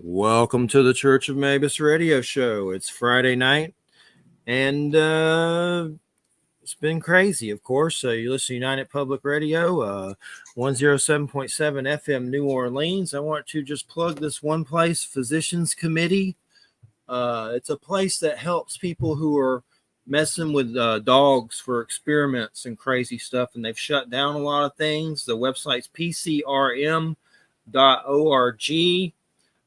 Welcome to the Church of Mabus radio show. It's Friday night, and it's been crazy, of course. You listen to United Public Radio, 107.7 FM New Orleans. I want to just plug this one place, Physicians Committee. It's a place that helps people who are messing with dogs for experiments and crazy stuff, and they've shut down a lot of things. The website's pcrm.org.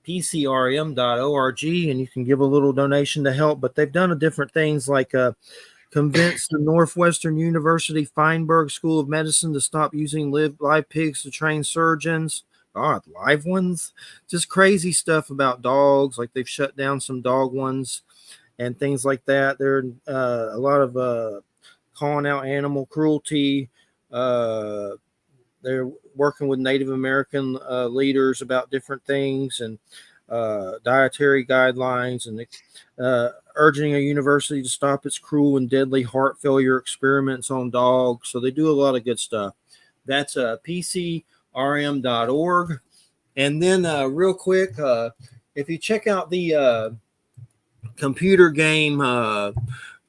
pcrm.org, and you can give a little donation to help. But they've done different things like convince the Northwestern University Feinberg School of Medicine to stop using live pigs to train surgeons. God, live ones? Just crazy stuff about dogs. Like they've shut down some dog ones and things like that. There are a lot of calling out animal cruelty. They're working with Native American leaders about different things and dietary guidelines, and urging a university to stop its cruel and deadly heart failure experiments on dogs. So they do a lot of good stuff. That's pcrm.org. And then real quick, if you check out the computer game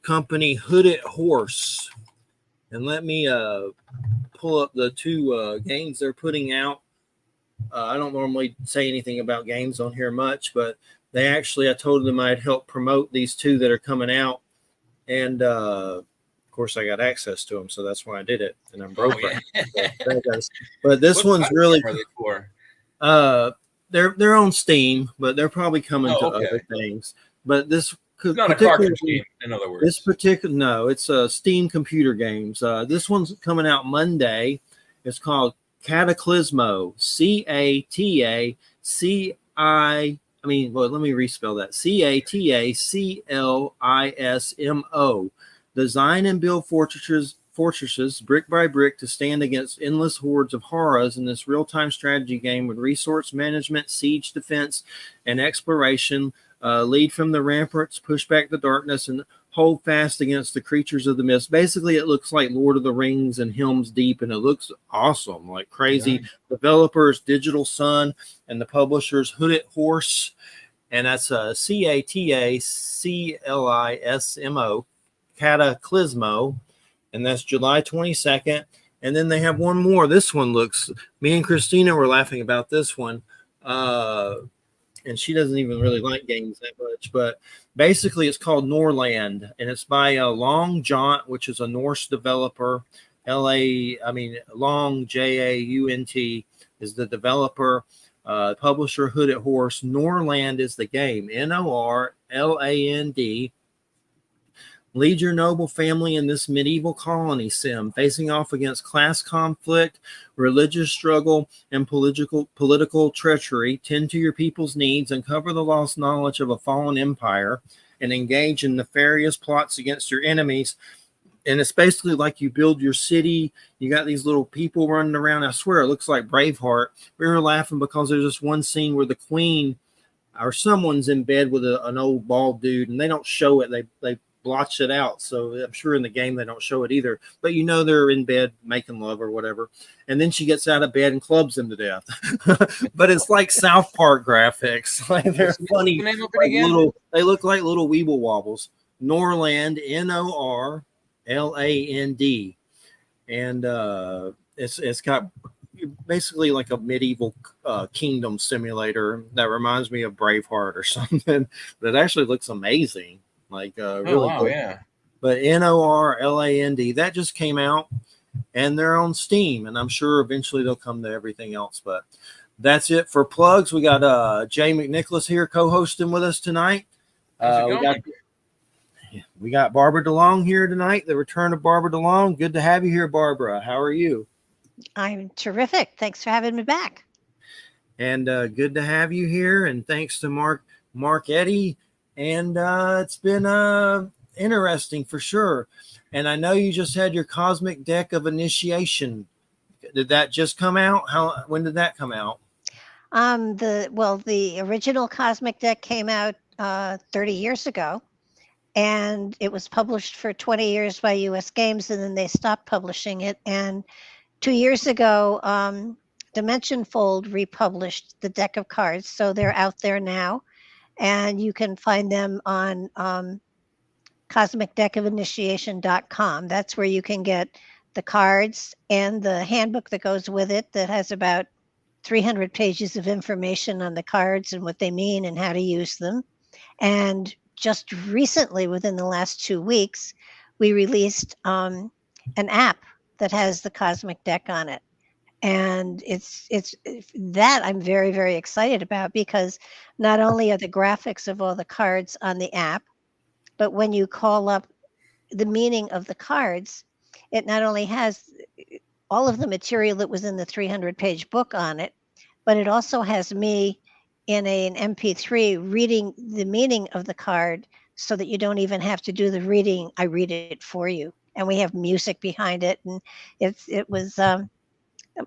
company Hooded Horse, and let me pull up the two games they're putting out. I don't normally say anything about games on here much, but I told them I'd help promote these two that are coming out. And of course I got access to them, so that's why I did it. And I'm broke right now. But this one's really for? They're on Steam, but they're probably coming to other things. But this it's not a cartridge game, in other words. It's Steam computer games. This one's coming out Monday. It's called Cataclysmo. Let me respell that. Cataclysmo. Design and build fortresses brick by brick to stand against endless hordes of horrors in this real-time strategy game with resource management, siege defense, and exploration. Lead from the ramparts, push back the darkness, and hold fast against the creatures of the mist. Basically, it looks like Lord of the Rings and Helm's Deep, and it looks awesome, like crazy. Yeah. Developers Digital Sun, and the publishers Hooded Horse, and that's Cataclysmo, Cataclysmo, and that's July 22nd. And then they have one more. This one looks. Me and Christina were laughing about this one. And she doesn't even really like games that much, but basically it's called Norland, and it's by Long Jaunt, which is a Norse developer. Long Jaunt is the developer. Publisher Hooded Horse. Norland is the game. Norland. Lead your noble family in this medieval colony sim, facing off against class conflict, religious struggle, and political treachery. Tend to your people's needs, uncover the lost knowledge of a fallen empire, and engage in nefarious plots against your enemies. And it's basically like you build your city. You got these little people running around. I swear it looks like Braveheart. We were laughing because there's this one scene where the queen or someone's in bed with an old bald dude, and they don't show it. They blotch it out, so I'm sure in the game they don't show it either, but they're in bed making love or whatever, and then she gets out of bed and clubs him to death. But it's like South Park graphics. Like they're funny, they look like little weeble wobbles. Norland, Norland, and it's got basically like a medieval kingdom simulator that reminds me of Braveheart or something, but it actually looks amazing. Really good. Yeah. But Norland, that just came out, and they're on Steam, and I'm sure eventually they'll come to everything else. But that's it for plugs. We got Jay McNicholas here co-hosting with us tonight. We got Barbara DeLong here tonight. The return of Barbara DeLong. Good to have you here, Barbara. How are you? I'm terrific. Thanks for having me back. And good to have you here. And thanks to Mark Eddy. And it's been interesting for sure. And I know you just had your Cosmic Deck of Initiation. Did that just come out? When did that come out? The original Cosmic Deck came out 30 years ago, and it was published for 20 years by US Games, and then they stopped publishing it. And 2 years ago, Dimension Fold republished the deck of cards, so they're out there now, and you can find them on cosmicdeckofinitiation.com. That's where you can get the cards and the handbook that goes with it that has about 300 pages of information on the cards and what they mean and how to use them. And just recently, within the last 2 weeks, we released an app that has the Cosmic Deck on it. And it's that I'm very, very excited about, because not only are the graphics of all the cards on the app, but when you call up the meaning of the cards, it not only has all of the material that was in the 300-page book on it, but it also has me in an MP3 reading the meaning of the card, so that you don't even have to do the reading. I read it for you, and we have music behind it, and it was.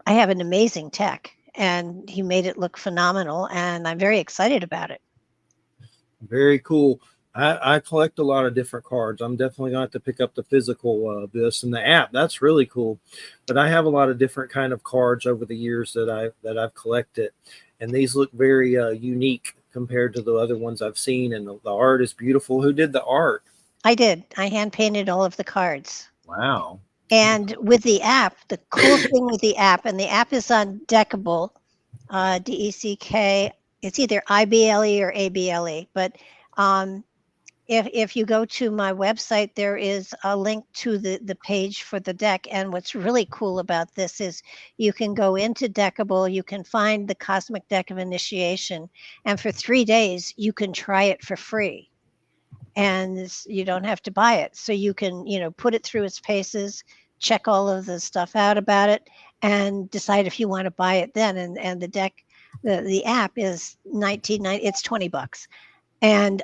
I have an amazing tech, and he made it look phenomenal, and I'm very excited about it. Very cool. I collect a lot of different cards. I'm definitely going to have to pick up the physical this and the app. That's really cool. But I have a lot of different kind of cards over the years that I've collected, and these look very unique compared to the other ones I've seen. And the art is beautiful. Who did the art? I did. I hand painted all of the cards. Wow. And with the app, the cool thing with the app, and the app is on Deckable, DECK. It's either IBLE or ABLE, but if you go to my website, there is a link to the page for the deck. And what's really cool about this is you can go into Deckable, you can find the Cosmic Deck of Initiation, and for 3 days you can try it for free, and you don't have to buy it. So you can, put it through its paces, check all of the stuff out about it, and decide if you want to buy it then. And the deck, the app is $19.90. It's $20. And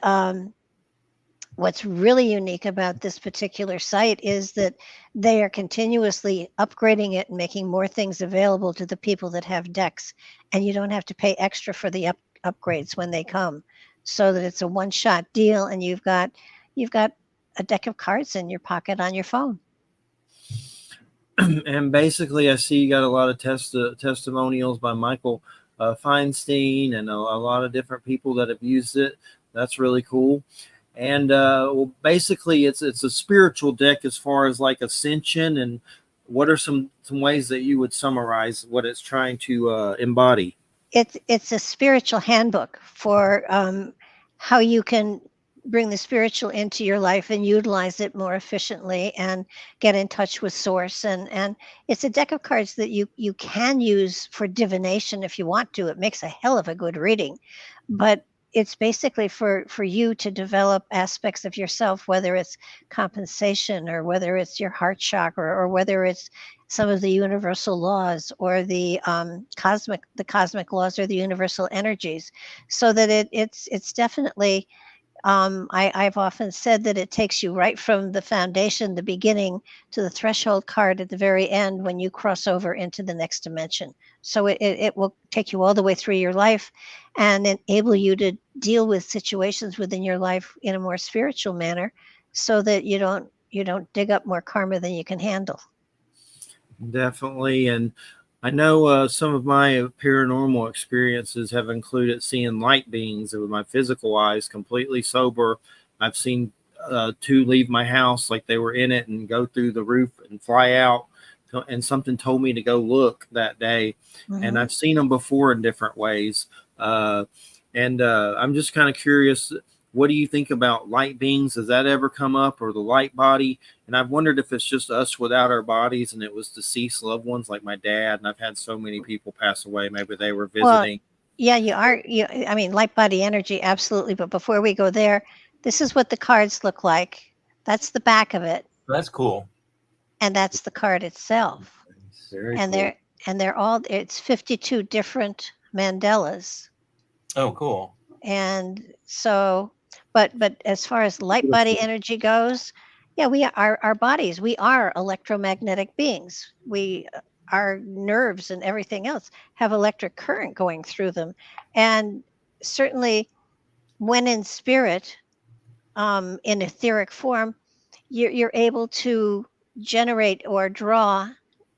what's really unique about this particular site is that they are continuously upgrading it and making more things available to the people that have decks, and you don't have to pay extra for the upgrades when they come, so that it's a one-shot deal, and you've got a deck of cards in your pocket on your phone. And basically, I see you got a lot of testimonials by Michael Feinstein and a lot of different people that have used it. That's really cool. And well, basically, it's a spiritual deck as far as like ascension. And what are some ways that you would summarize what it's trying to embody? It's a spiritual handbook for how you can bring the spiritual into your life and utilize it more efficiently and get in touch with source. And it's a deck of cards that you can use for divination if you want to. It makes a hell of a good reading, but it's basically for you to develop aspects of yourself, whether it's compensation or whether it's your heart chakra or whether it's some of the universal laws or the cosmic laws or the universal energies, so that it's definitely I've often said that it takes you right from the foundation, the beginning, to the threshold card at the very end when you cross over into the next dimension. So it will take you all the way through your life and enable you to deal with situations within your life in a more spiritual manner, so that you don't dig up more karma than you can handle. Definitely. And I know some of my paranormal experiences have included seeing light beings with my physical eyes, completely sober. I've seen two leave my house like they were in it and go through the roof and fly out. And something told me to go look that day. Mm-hmm. And I've seen them before in different ways. I'm just kind of curious. What do you think about light beings? Has that ever come up, or the light body? And I've wondered if it's just us without our bodies and it was deceased loved ones like my dad. And I've had so many people pass away. Maybe they were visiting. Well, yeah, I mean, light body energy, absolutely. But before we go there, this is what the cards look like. That's the back of it. That's cool. And that's the card itself. Very and cool. they're all, it's 52 different mandalas. Oh, cool. And so, but as far as light body energy goes, yeah, we are our bodies. We are electromagnetic beings. Our nerves and everything else have electric current going through them. And certainly when in spirit, in etheric form, you're able to generate or draw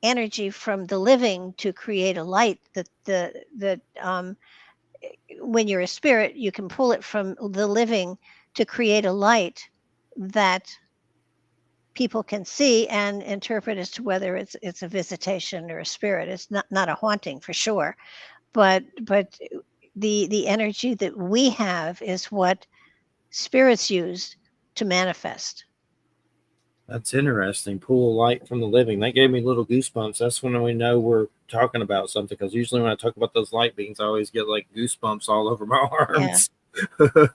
energy from the living to create a light that when you're a spirit, you can pull it from the living to create a light that people can see and interpret as to whether it's a visitation or a spirit. It's not a haunting for sure, but the energy that we have is what spirits use to manifest. That's interesting. Pull light from the living. That gave me little goosebumps. That's when we know we're talking about something. Because usually when I talk about those light beings, I always get like goosebumps all over my arms. Yeah.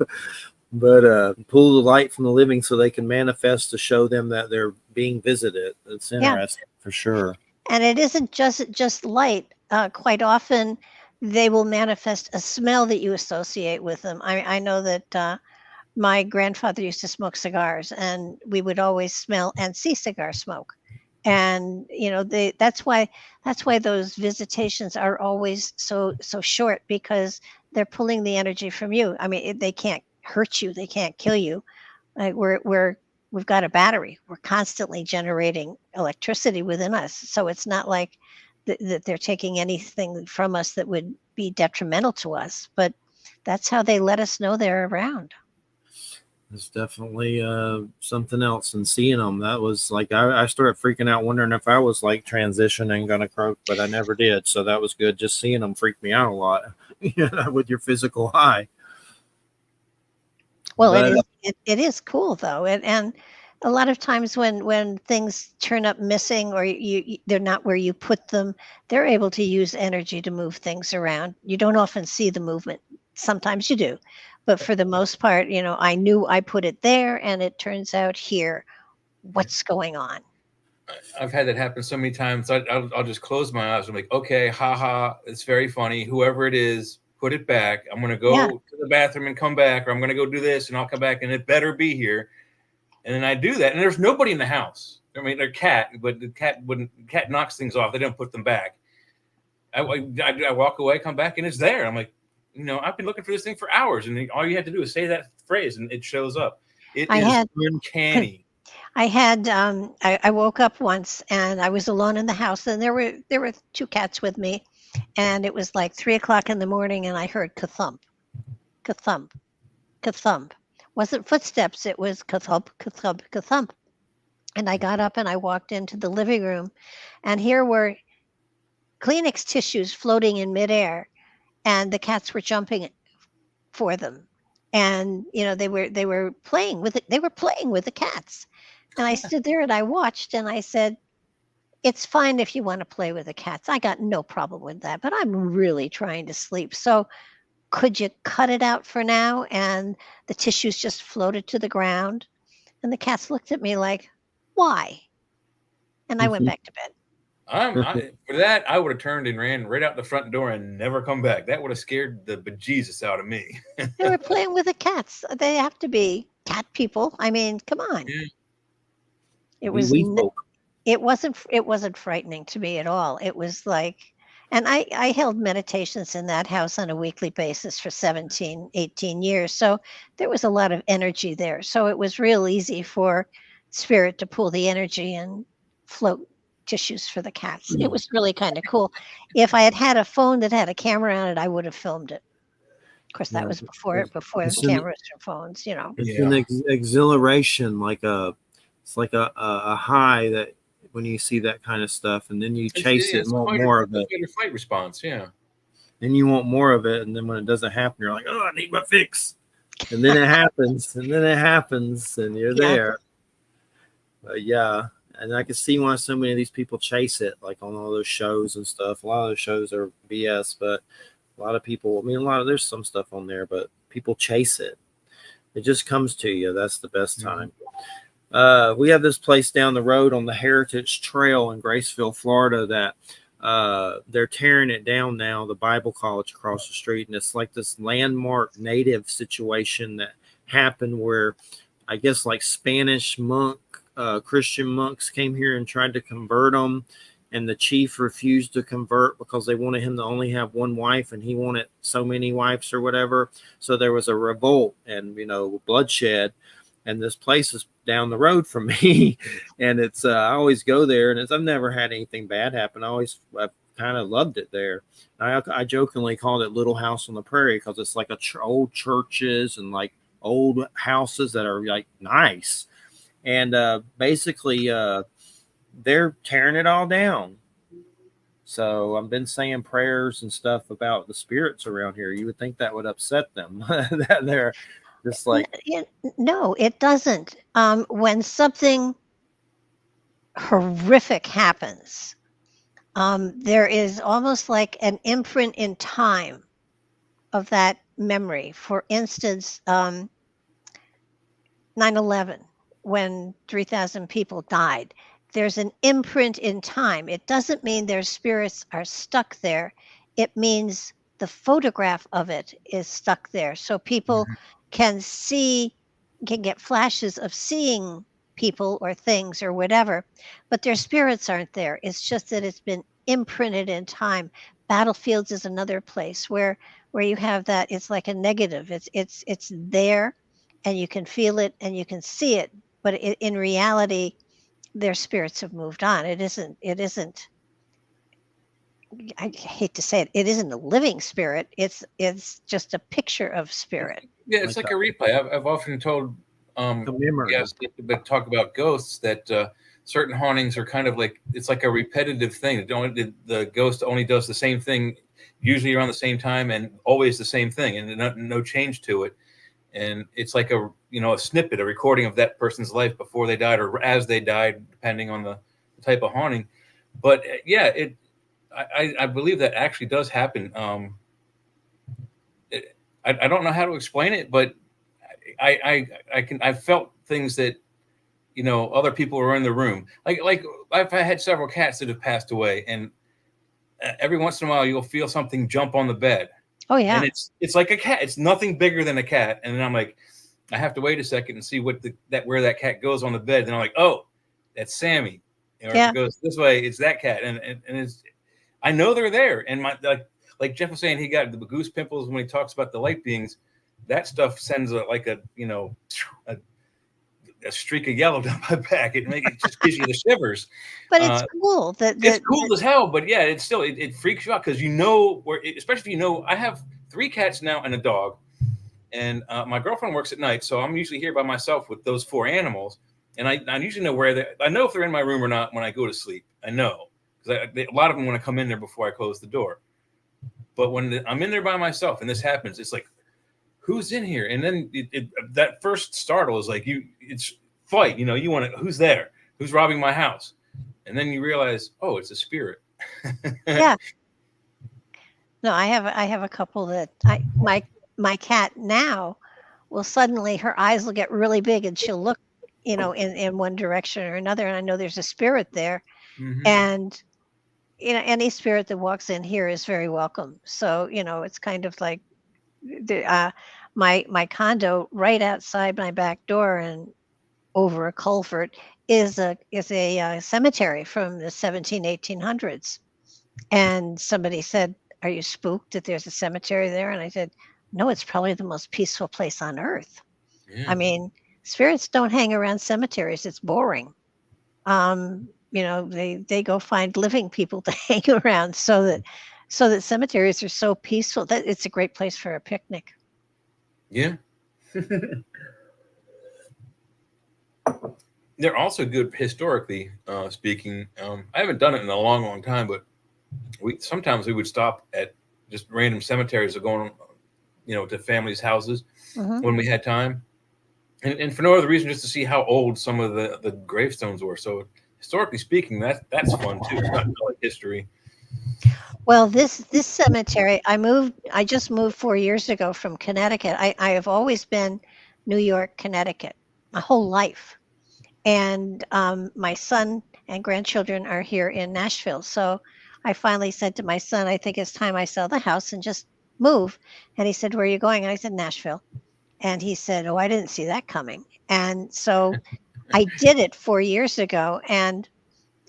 But pull the light from the living so they can manifest to show them that they're being visited. It's interesting for sure. And it isn't just light. Quite often, they will manifest a smell that you associate with them. I know that my grandfather used to smoke cigars, and we would always smell and see cigar smoke. And that's why those visitations are always so short, because they're pulling the energy from you. I mean, they can't hurt you, they can't kill you. Like we've got a battery. We're constantly generating electricity within us, so it's not like that they're taking anything from us that would be detrimental to us. But that's how they let us know they're around. It's definitely something else. And seeing them, that was like I started freaking out, wondering if I was like transitioning, gonna croak, but I never did. So that was good. Just seeing them freaked me out a lot. With your physical eye. Well, it is cool though, and a lot of times when things turn up missing, or they're not where you put them, they're able to use energy to move things around. You don't often see the movement. Sometimes you do, but for the most part, I knew I put it there, and it turns out here. What's going on? I've had that happen so many times. I'll just close my eyes. I'm like, okay, haha, it's very funny. Whoever it is, put it back. I'm going to go to the bathroom and come back, or I'm going to go do this and I'll come back, and it better be here. And then I do that, and there's nobody in the house. I mean, their cat, but the cat knocks things off. They don't put them back. I walk away, come back, and it's there. I'm like, I've been looking for this thing for hours, and all you have to do is say that phrase, and it shows up. It is uncanny. I woke up once, and I was alone in the house, and there were two cats with me, and it was like 3:00 in the morning, and I heard ka-thump, ka-thump, ka-thump. Wasn't footsteps, it was ka-thump, ka-thump, ka-thump. And I got up and I walked into the living room, and here were Kleenex tissues floating in midair, and the cats were jumping for them. And they were playing with it. They were playing with the cats. And I stood there and I watched, and I said, it's fine if you want to play with the cats. I got no problem with that, but I'm really trying to sleep. So could you cut it out for now? And the tissues just floated to the ground. And the cats looked at me like, why? And I went back to bed. For that, I would have turned and ran right out the front door and never come back. That would have scared the bejesus out of me. They were playing with the cats. They have to be cat people. I mean, come on. Yeah. It wasn't frightening to me at all. It was like, and I held meditations in that house on a weekly basis for 17, 18 years. So there was a lot of energy there. So it was real easy for spirit to pull the energy and float tissues for the cats. It was really kind of cool. If I had had a phone that had a camera on it, I would have filmed it. Of course, that was before the cameras or phones, It's an exhilaration, it's like a high that when you see that kind of stuff, and then you chase it and want more of it. Your fight response, yeah. Then you want more of it, and then when it doesn't happen, you're like, oh, I need my fix. And then it happens, and you're there. But yeah, and I can see why so many of these people chase it, like on all those shows and stuff. A lot of those shows are BS, but a lot of people, there's some stuff on there, but people chase it. It just comes to you. That's the best time. We have this place down the road on the Heritage Trail in Graceville, Florida, that they're tearing it down now, the Bible College across the street. And it's like this landmark native situation that happened where I guess like Spanish Christian monks came here and tried to convert them. And the chief refused to convert because they wanted him to only have one wife, and he wanted so many wives or whatever. So there was a revolt and, bloodshed. and this place is down the road from me, and it's I always go there, and I've never had anything bad happen. I've kind of loved it there. I jokingly called it Little House on the Prairie because it's like old churches and like old houses that are like nice, and basically they're tearing it all down. So I've been saying prayers and stuff about the spirits around here. You would think that would upset them. That they're just like, No, it doesn't. When something horrific happens, there is almost like an imprint in time of that memory. For instance, 9/11, when 3,000 people died. There's an imprint in time. It doesn't mean their spirits are stuck there. It means the photograph of it is stuck there. So people can get flashes of seeing people or things or whatever, but their spirits aren't there. It's just that it's been imprinted in time. Battlefields is another place where you have that. It's like a negative. It's there, and you can feel it and you can see it, but in reality, their spirits have moved on. It isn't, I hate to say it, it isn't a living spirit. It's just a picture of spirit. Yeah, it's like a replay. I've often told yes, but talk about ghosts that certain hauntings are kind of like, it's like a repetitive thing. The ghost only does the same thing, usually around the same time and always the same thing, and no change to it. And it's like a snippet, a recording of that person's life before they died or as they died, depending on the type of haunting. But yeah, I believe that actually does happen. I don't know how to explain it, but I've felt things that other people were in the room. Like I've had several cats that have passed away, and every once in a while you'll feel something jump on the bed. Oh yeah. And it's like a cat. It's nothing bigger than a cat. And then I'm like, I have to wait a second and see where that cat goes on the bed. And I'm like, oh, that's Sammy. Or if it goes this way, it's that cat. And it's, I know they're there. And like Jeff was saying, he got the goose pimples when he talks about the light beings. That stuff sends a streak of yellow down my back. It just gives you the shivers. But it's cool. It's cool as hell. But yeah, it's still it freaks you out because especially if I have 3 cats now and a dog, and my girlfriend works at night, so I'm usually here by myself with those 4 animals, and I usually know I know if they're in my room or not when I go to sleep. I know because a lot of them want to come in there before I close the door. But when I'm in there by myself and this happens, it's like, who's in here? And then that first startle is like it's fight. You want to, who's there? Who's robbing my house? And then you realize, oh, it's a spirit. Yeah. No, I have a couple that my cat now will suddenly, her eyes will get really big and she'll look, in one direction or another. And I know there's a spirit there. Mm-hmm. And, any spirit that walks in here is very welcome. So, it's kind of like my condo right outside my back door and over a culvert is a cemetery from the 1800s. And somebody said, "Are you spooked that there's a cemetery there?" And I said, "No, it's probably the most peaceful place on earth." Yeah. I mean, spirits don't hang around cemeteries. It's boring. They go find living people to hang around so that cemeteries are so peaceful that it's a great place for a picnic. Yeah. They're also good historically speaking. I haven't done it in a long, long time, but sometimes we would stop at just random cemeteries or going, to families' houses when we had time. And for no other reason, just to see how old some of the gravestones were. So historically speaking, that's fun too. It's not like history. Well, this cemetery, I just moved 4 years ago from Connecticut. I have always been New York, Connecticut, my whole life. And my son and grandchildren are here in Nashville. So I finally said to my son, I think it's time I sell the house and just move. And he said, "Where are you going?" And I said, "Nashville." And he said, "Oh, I didn't see that coming." And so I did it 4 years ago. And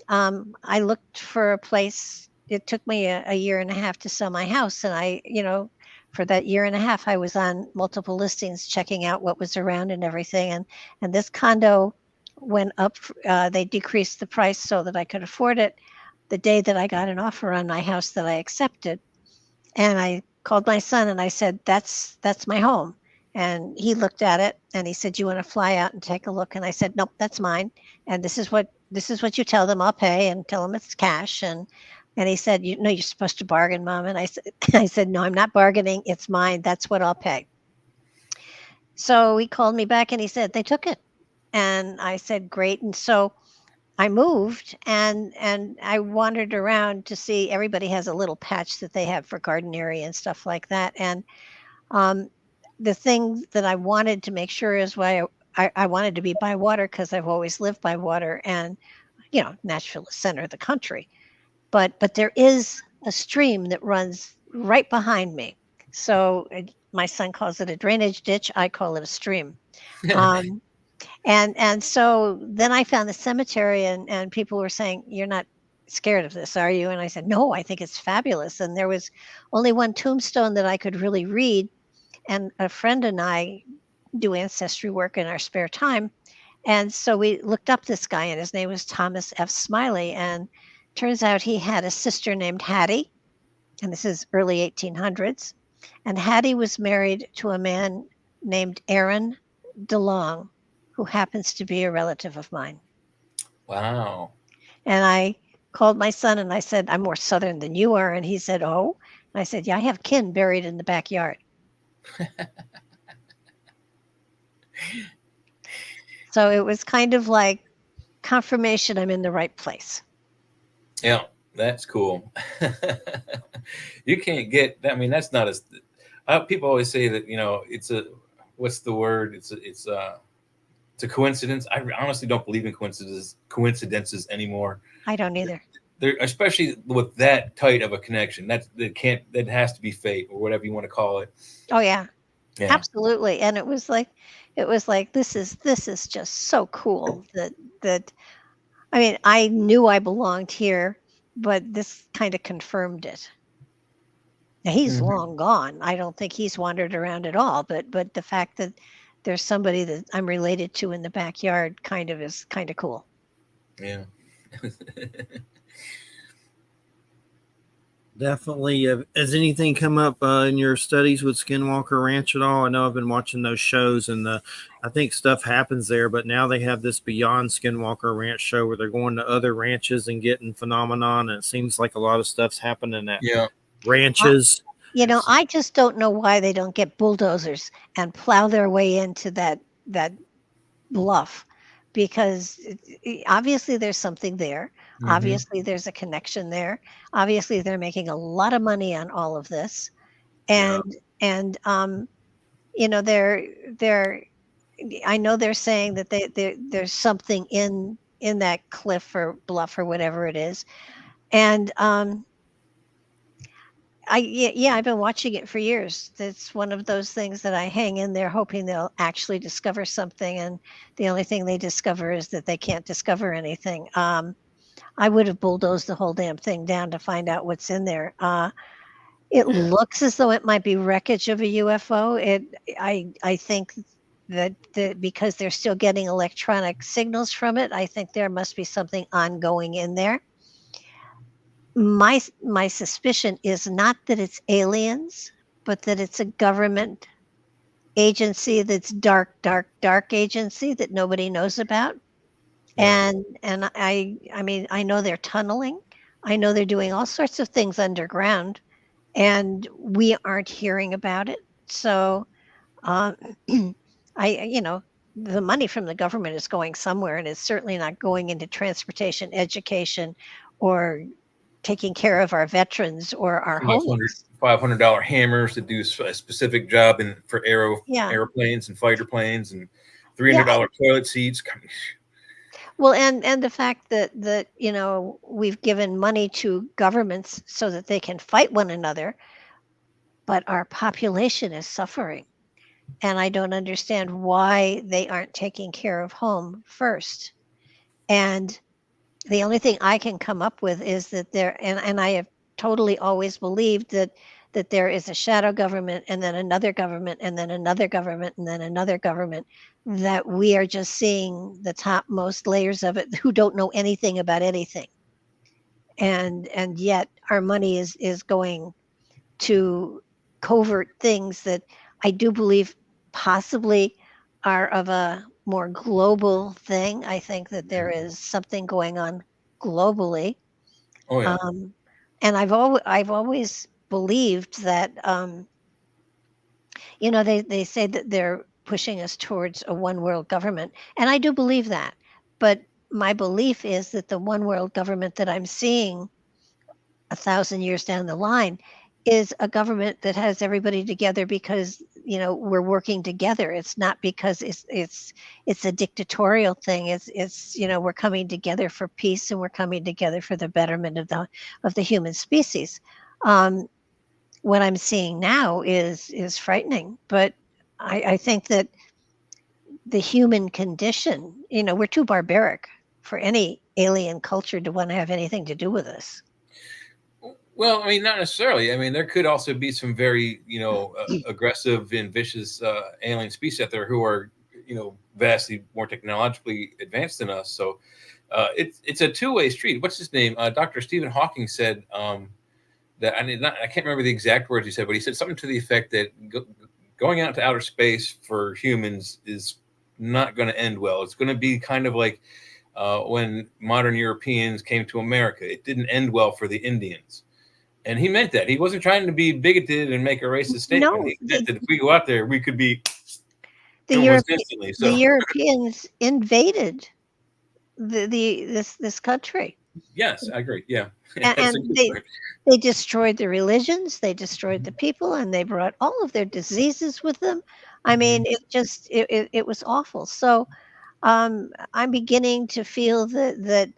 I looked for a place. It took me a year and a half to sell my house. And I, for that year and a half, I was on multiple listings, checking out what was around and everything. And this condo went up. They decreased the price so that I could afford it the day that I got an offer on my house that I accepted. And I called my son and I said, that's my home. And he looked at it and he said, you want to fly out and take a look? And I said, nope, that's mine. And this is what you tell them. I'll pay, and tell them it's cash. And he said, you know, you're supposed to bargain, Mom. And I said, no, I'm not bargaining. It's mine. That's what I'll pay. So he called me back and he said, they took it. And I said, great. And so I moved and I wandered around to see, everybody has a little patch that they have for garden area and stuff like that. And the thing that I wanted to make sure is why I wanted to be by water, because I've always lived by water, and, you know, Nashville is center of the country. But there is a stream that runs right behind me. So my son calls it a drainage ditch. I call it a stream. And so then I found the cemetery, and people were saying, you're not scared of this, are you? And I said, no, I think it's fabulous. And there was only one tombstone that I could really read. And a friend and I do ancestry work in our spare time. And so we looked up this guy, and his name was Thomas F. Smiley. And turns out he had a sister named Hattie. And this is early 1800s. And Hattie was married to a man named Aaron DeLong, who happens to be a relative of mine. Wow. And I called my son and I said, I'm more Southern than you are. And he said, oh. And I said, yeah, I have kin buried in the backyard. So it was kind of like confirmation I'm in the right place. Yeah, that's cool. You can't get, I mean, that's not as, people always say that, you know, it's a, what's the word? It's a coincidence. I honestly don't believe in coincidences anymore. I don't either. There, especially with that tight of a connection. That has to be fate, or whatever you want to call it. Oh yeah. Absolutely. And it was like this is just so cool that I mean, I knew I belonged here, but this kind of confirmed it. Now, he's long gone. I don't think he's wandered around at all, but the fact that there's somebody that I'm related to in the backyard kind of is kind of cool. Yeah. Definitely. Has anything come up in your studies with Skinwalker Ranch at all? I know I've been watching those shows, and I think stuff happens there, but now they have this Beyond Skinwalker Ranch show where they're going to other ranches and getting phenomenon, and it seems like a lot of stuff's happening at ranches. You know, I just don't know why they don't get bulldozers and plow their way into that bluff, because obviously there's something there. Obviously there's a connection there. Obviously they're making a lot of money on all of this. And you know, they're I know they're saying that there's something in that cliff or bluff or whatever it is. And I've been watching it for years. It's one of those things that I hang in there hoping they'll actually discover something, and the only thing they discover is that they can't discover anything. I would have bulldozed the whole damn thing down to find out what's in there. It looks as though it might be wreckage of a UFO. I think that because they're still getting electronic signals from it, I think there must be something ongoing in there. My suspicion is not that it's aliens, but that it's a government agency that's dark agency that nobody knows about. And I mean, I know they're tunneling. I know they're doing all sorts of things underground, and we aren't hearing about it. So you know, the money from the government is going somewhere, and it's certainly not going into transportation, education, or taking care of our veterans or our homeless. $500 hammers to do a specific job for airplanes and fighter planes, and $300 toilet seats. Well, and the fact that you know, we've given money to governments so that they can fight one another, but our population is suffering, and I don't understand why they aren't taking care of home first. And the only thing I can come up with is that and I have totally always believed that that there is a shadow government and then another government and then another government and then another government, that we are just seeing the topmost layers of it who don't know anything about anything. And yet our money is going to covert things that I do believe possibly are of a more global thing. I think that there is something going on globally. Oh yeah. And I've always believed that they say that they're pushing us towards a one world government, and I do believe that. But my belief is that the one world government that I'm seeing 1,000 years down the line is a government that has everybody together because we're working together. It's not because it's a dictatorial thing. It's we're coming together for peace, and we're coming together for the betterment of the human species. What I'm seeing now is frightening, but I think that the human condition, we're too barbaric for any alien culture to want to have anything to do with us. Well, I mean, not necessarily. I mean, there could also be some very, aggressive and vicious alien species out there who are, vastly more technologically advanced than us. So it's a two-way street. What's his name? Dr. Stephen Hawking said that I can't remember the exact words he said, but he said something to the effect that going out to outer space for humans is not going to end well. It's going to be kind of like when modern Europeans came to America. It didn't end well for the Indians. And he meant that. He wasn't trying to be bigoted and make a racist statement. No, He meant that if we go out there, we could be instantly. So. The Europeans invaded this country. Yes, I agree. Yeah. And they destroyed the religions, they destroyed the people, and they brought all of their diseases with them. I mean, it was awful. So I'm beginning to feel that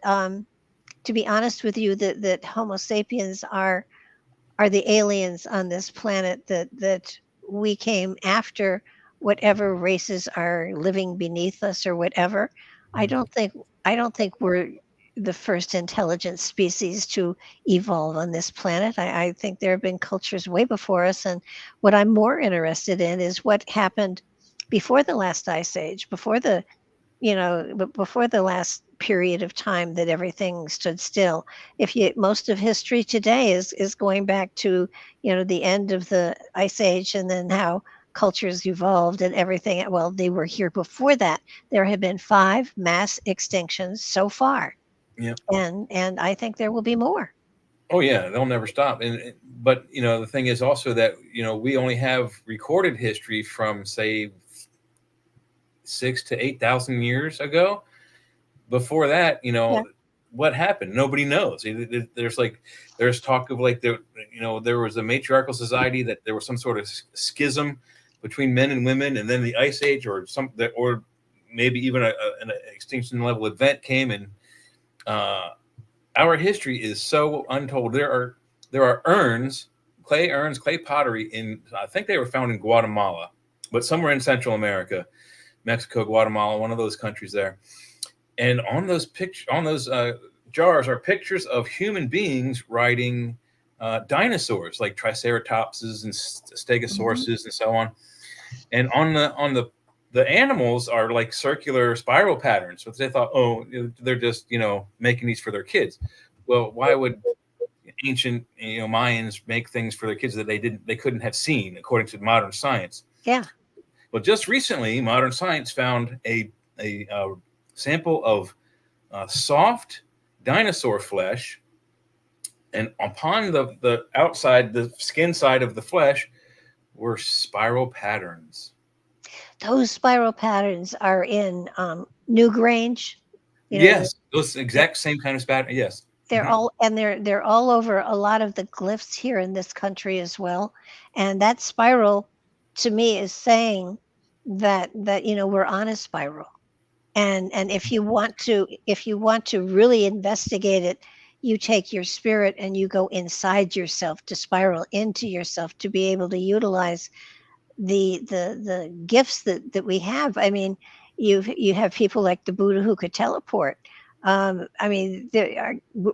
to be honest with you, that Homo sapiens are the aliens on this planet, that we came after whatever races are living beneath us or whatever. I don't think we're the first intelligent species to evolve on this planet. I think there have been cultures way before us, and what I'm more interested in is what happened before the last ice age, before the last period of time that everything stood still. Most of history today is going back to the end of the ice age, and then how cultures evolved and everything. Well, they were here before that. There have been 5 mass extinctions so far. Yeah. And I think there will be more. Oh yeah, they'll never stop. But the thing is also that we only have recorded history from, say, 6,000 to 8,000 years ago. Before that, what happened? Nobody knows. There's talk of there was a matriarchal society, that there was some sort of schism between men and women, and then the ice age or maybe even an extinction level event came, and our history is so untold. There are urns, clay pottery I think they were found in Guatemala, but somewhere in Central America, Mexico, Guatemala, one of those countries there. And on those jars are pictures of human beings riding dinosaurs like Triceratopses and Stegosauruses and so on. And on the animals are like circular spiral patterns. So they thought, they're just making these for their kids. Well, why would ancient Mayans make things for their kids that they couldn't have seen according to modern science? Yeah. Well, just recently, modern science found a sample of soft dinosaur flesh, and upon the outside, the skin side of the flesh, were spiral patterns. Those spiral patterns are in Newgrange. Yes, those exact same kind of pattern. Yes, they're they're all over a lot of the glyphs here in this country as well. And that spiral, to me, is saying that we're on a spiral. And if you want to really investigate it, you take your spirit and you go inside yourself to spiral into yourself to be able to utilize the gifts that we have. I mean, you have people like the Buddha who could teleport. I mean,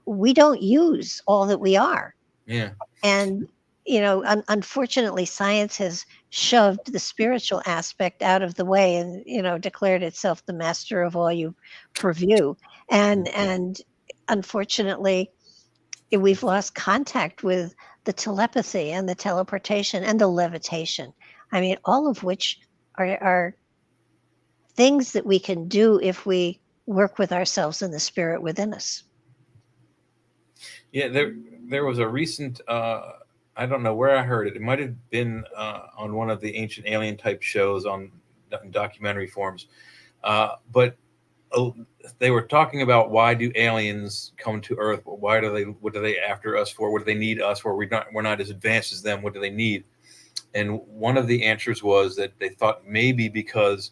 we don't use all that we are. Yeah. And unfortunately, science has shoved the spiritual aspect out of the way and, declared itself the master of all you purview. And unfortunately, we've lost contact with the telepathy and the teleportation and the levitation. I mean, all of which are things that we can do if we work with ourselves and the spirit within us. Yeah, there was a recent I don't know where I heard it. It might have been on one of the ancient alien type shows on documentary forms, but uh, they were talking about why do aliens come to Earth? Why do they? What do they after us for? What do they need us for? We're not as advanced as them. What do they need? And one of the answers was that they thought maybe because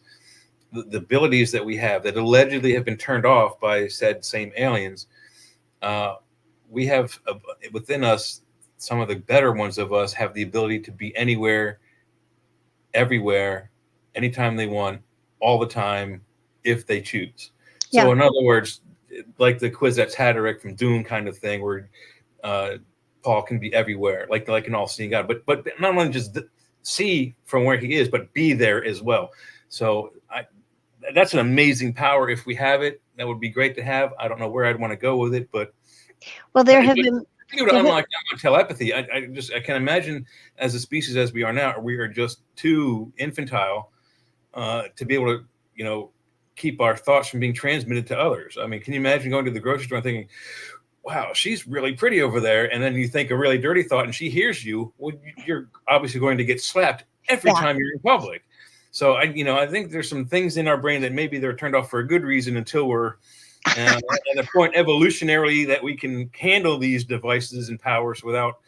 the abilities that we have that allegedly have been turned off by said same aliens. We have within us, some of the better ones of us have the ability to be anywhere, everywhere, anytime they want, all the time, if they choose. So, Yeah. in other words, like the Kwisatz Haderach from Dune kind of thing, where Paul can be everywhere, like an all-seeing God, but not only just see from where he is, but be there as well. So, that's an amazing power. If we have it, that would be great to have. I don't know where I'd want to go with it, but well, there have been. I think it would unlock telepathy. I can imagine as a species as we are now, we are just too infantile to be able to, keep our thoughts from being transmitted to others. I mean, can you imagine going to the grocery store and thinking, wow, she's really pretty over there. And then you think a really dirty thought and she hears you. Well, you're obviously going to get slapped every time you're in public. So I think there's some things in our brain that maybe they're turned off for a good reason until we're at a point evolutionarily that we can handle these devices and powers without,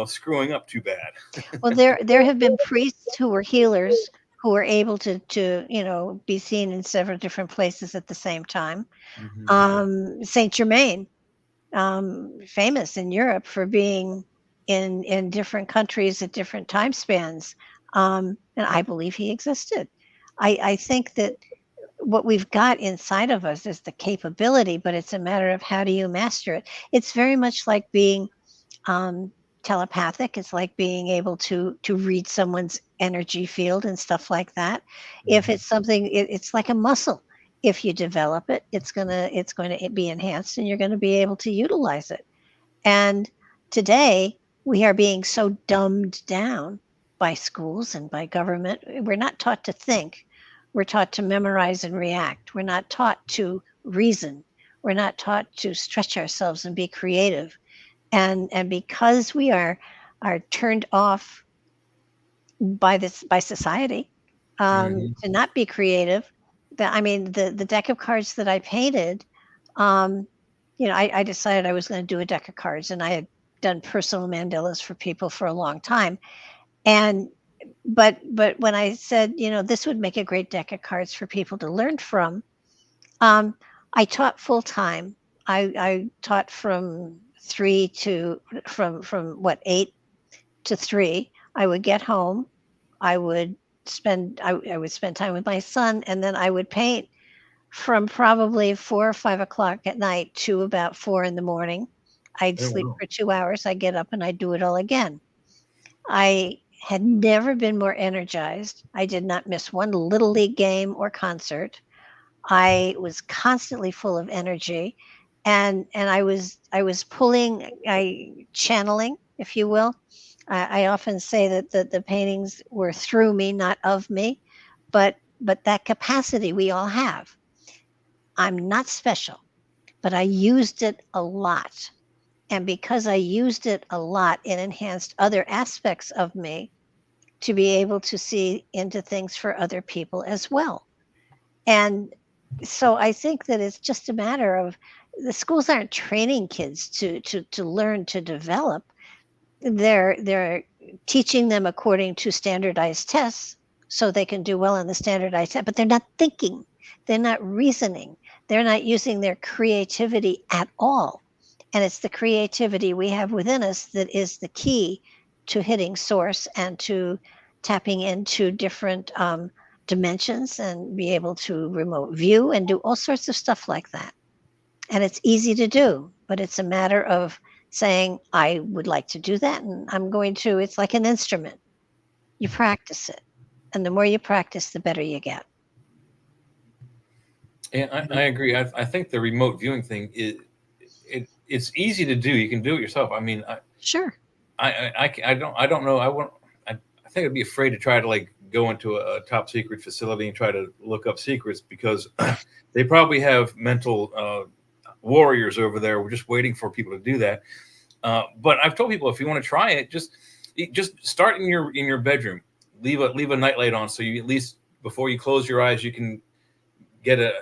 screwing up too bad. Well, there have been priests who were healers who were able to be seen in several different places at the same time. Saint Germain, famous in Europe for being in different countries at different time spans, and I believe he existed. I think that what we've got inside of us is the capability, but it's a matter of how do you master it. It's very much like being telepathic. It's like being able to read someone's energy field and stuff like that. If it's something, it's like a muscle. If you develop it, it's going to be enhanced and you're going to be able to utilize it. And today we are being so dumbed down by schools and by government. We're not taught to think. We're taught to memorize and react. We're not taught to reason. We're not taught to stretch ourselves and be creative. And because we are turned off by society to not be creative. The deck of cards that I painted, I decided I was going to do a deck of cards, and I had done personal mandalas for people for a long time. But when I said, this would make a great deck of cards for people to learn from, I taught full time. I taught from 8 to 3. I would get home. I would spend time with my son, and then I would paint from probably 4 or 5 o'clock at night to about 4 in the morning. I'd sleep for 2 hours. I'd get up and I'd do it all again. I had never been more energized. I did not miss one little league game or concert. I was constantly full of energy, and I was channeling, if you will. I often say that the paintings were through me, not of me, but that capacity we all have. I'm not special, but I used it a lot. And because I used it a lot, it enhanced other aspects of me to be able to see into things for other people as well. And so I think that it's just a matter of the schools aren't training kids to learn to develop. They're teaching them according to standardized tests so they can do well in the standardized test, but they're not thinking, they're not reasoning, they're not using their creativity at all. And it's the creativity we have within us that is the key to hitting source and to tapping into different dimensions and be able to remote view and do all sorts of stuff like that. And it's easy to do, but it's a matter of saying, I would like to do that. And I'm going to, it's like an instrument. You practice it. And the more you practice, the better you get. Yeah, I agree. I think the remote viewing thing it's easy to do. You can do it yourself. I mean, Sure. I don't know. I think I'd be afraid to try to like go into a top secret facility and try to look up secrets because they probably have mental warriors over there. We're just waiting for people to do that. But I've told people if you want to try it, just start in your bedroom. Leave a nightlight on so you at least before you close your eyes you can get a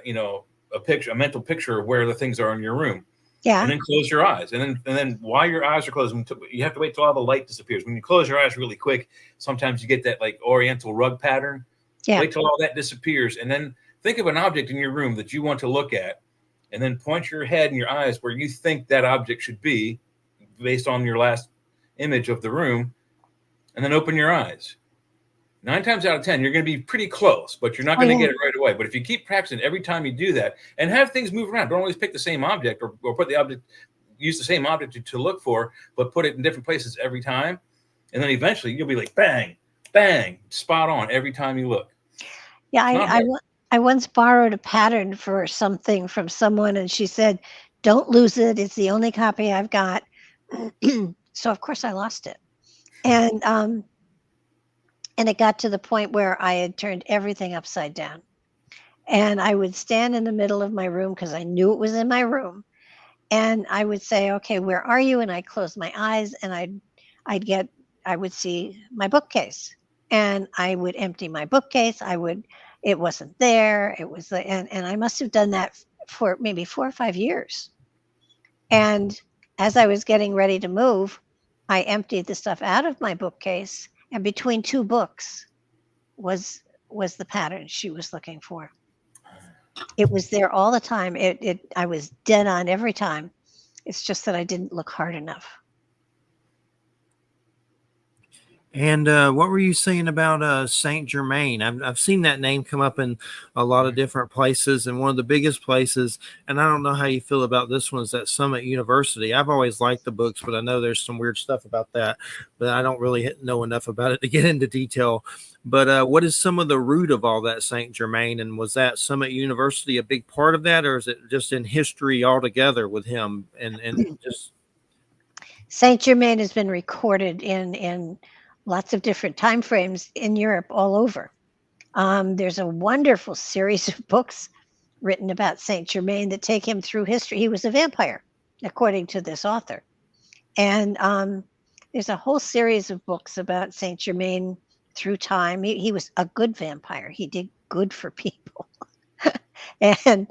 mental picture of where the things are in your room. Yeah. And then close your eyes. And then while your eyes are closed, you have to wait till all the light disappears. When you close your eyes really quick, sometimes you get that like oriental rug pattern. Yeah. Wait till all that disappears. And then think of an object in your room that you want to look at. And then point your head and your eyes where you think that object should be based on your last image of the room. And then open your eyes. 9 times out of 10, you're going to be pretty close, but you're not going to get it right away. But if you keep practicing every time you do that and have things move around, don't always pick the same object or put the object, use the same object to look for, but put it in different places every time. And then eventually you'll be like, bang, bang, spot on every time you look. Yeah. I once borrowed a pattern for something from someone and she said, don't lose it. It's the only copy I've got. So of course I lost it. And it got to the point where I had turned everything upside down. And I would stand in the middle of my room because I knew it was in my room. And I would say, okay, where are you? And I'd close my eyes and I would see my bookcase. And I would empty my bookcase. It wasn't there. It was, and I must have done that for maybe 4 or 5 years. And as I was getting ready to move, I emptied the stuff out of my bookcase. And between 2 books was the pattern she was looking for. It was there all the time. I was dead on every time. It's just that I didn't look hard enough. And what were you saying about Saint Germain? I've seen that name come up in a lot of different places, and one of the biggest places. And I don't know how you feel about this one is at Summit University. I've always liked the books, but I know there's some weird stuff about that. But I don't really know enough about it to get into detail. But what is some of the root of all that Saint Germain? And was that Summit University a big part of that, or is it just in history altogether with him? And just Saint Germain has been recorded in lots of different time frames in Europe all over. There's a wonderful series of books written about Saint Germain that take him through history. He was a vampire, according to this author. And there's a whole series of books about Saint Germain through time. He was a good vampire. He did good for people. and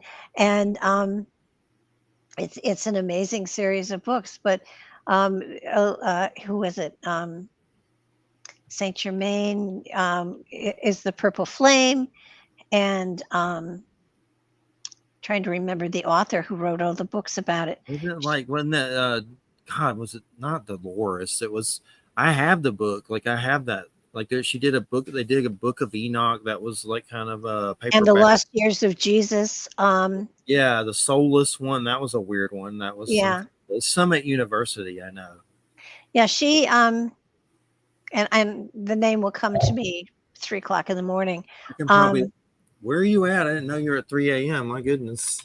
it's an amazing series of books. But who was it? Saint Germain is the Purple Flame, and trying to remember the author who wrote all the books about it. Was it like wasn't that God? Was it not Dolores? It was. I have the book. Like I have that. Like she did a book. They did a book of Enoch that was like kind of a paperback. And the Lost Years of Jesus. Yeah, the Soulless one. That was a weird one. That was Summit University. I know. Yeah, she and the name will come to me 3 o'clock in the morning. I can probably, where are you at? I didn't know you were at 3 a.m. My goodness.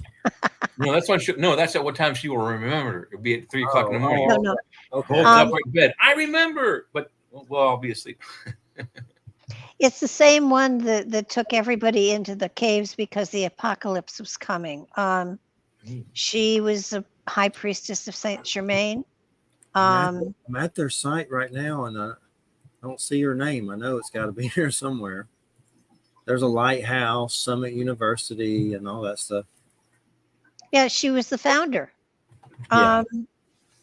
No, that's when that's at what time she will remember. It'll be at 3 o'clock in the morning. No. Okay. Holds up right in bed. I remember, but I'll be asleep. It's the same one that took everybody into the caves because the apocalypse was coming. She was a high priestess of Saint Germain. I'm at their site right now, and I don't see her name. I know it's got to be here somewhere. There's a lighthouse, Summit University, and all that stuff. Yeah, she was the founder. Yeah.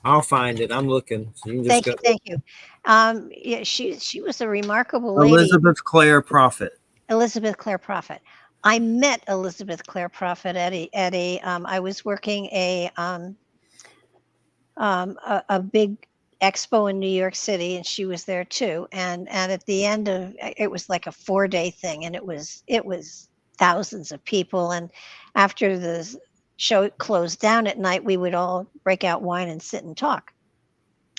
I'll find it. I'm looking. So you can just thank you. Yeah, she was a remarkable lady. Elizabeth Clare Prophet. Elizabeth Clare Prophet. I met Elizabeth Clare Prophet at a I was working a big expo in New York City, and she was there too. And at the end of it was like a 4-day thing, and it was thousands of people. And after the show closed down at night, we would all break out wine and sit and talk.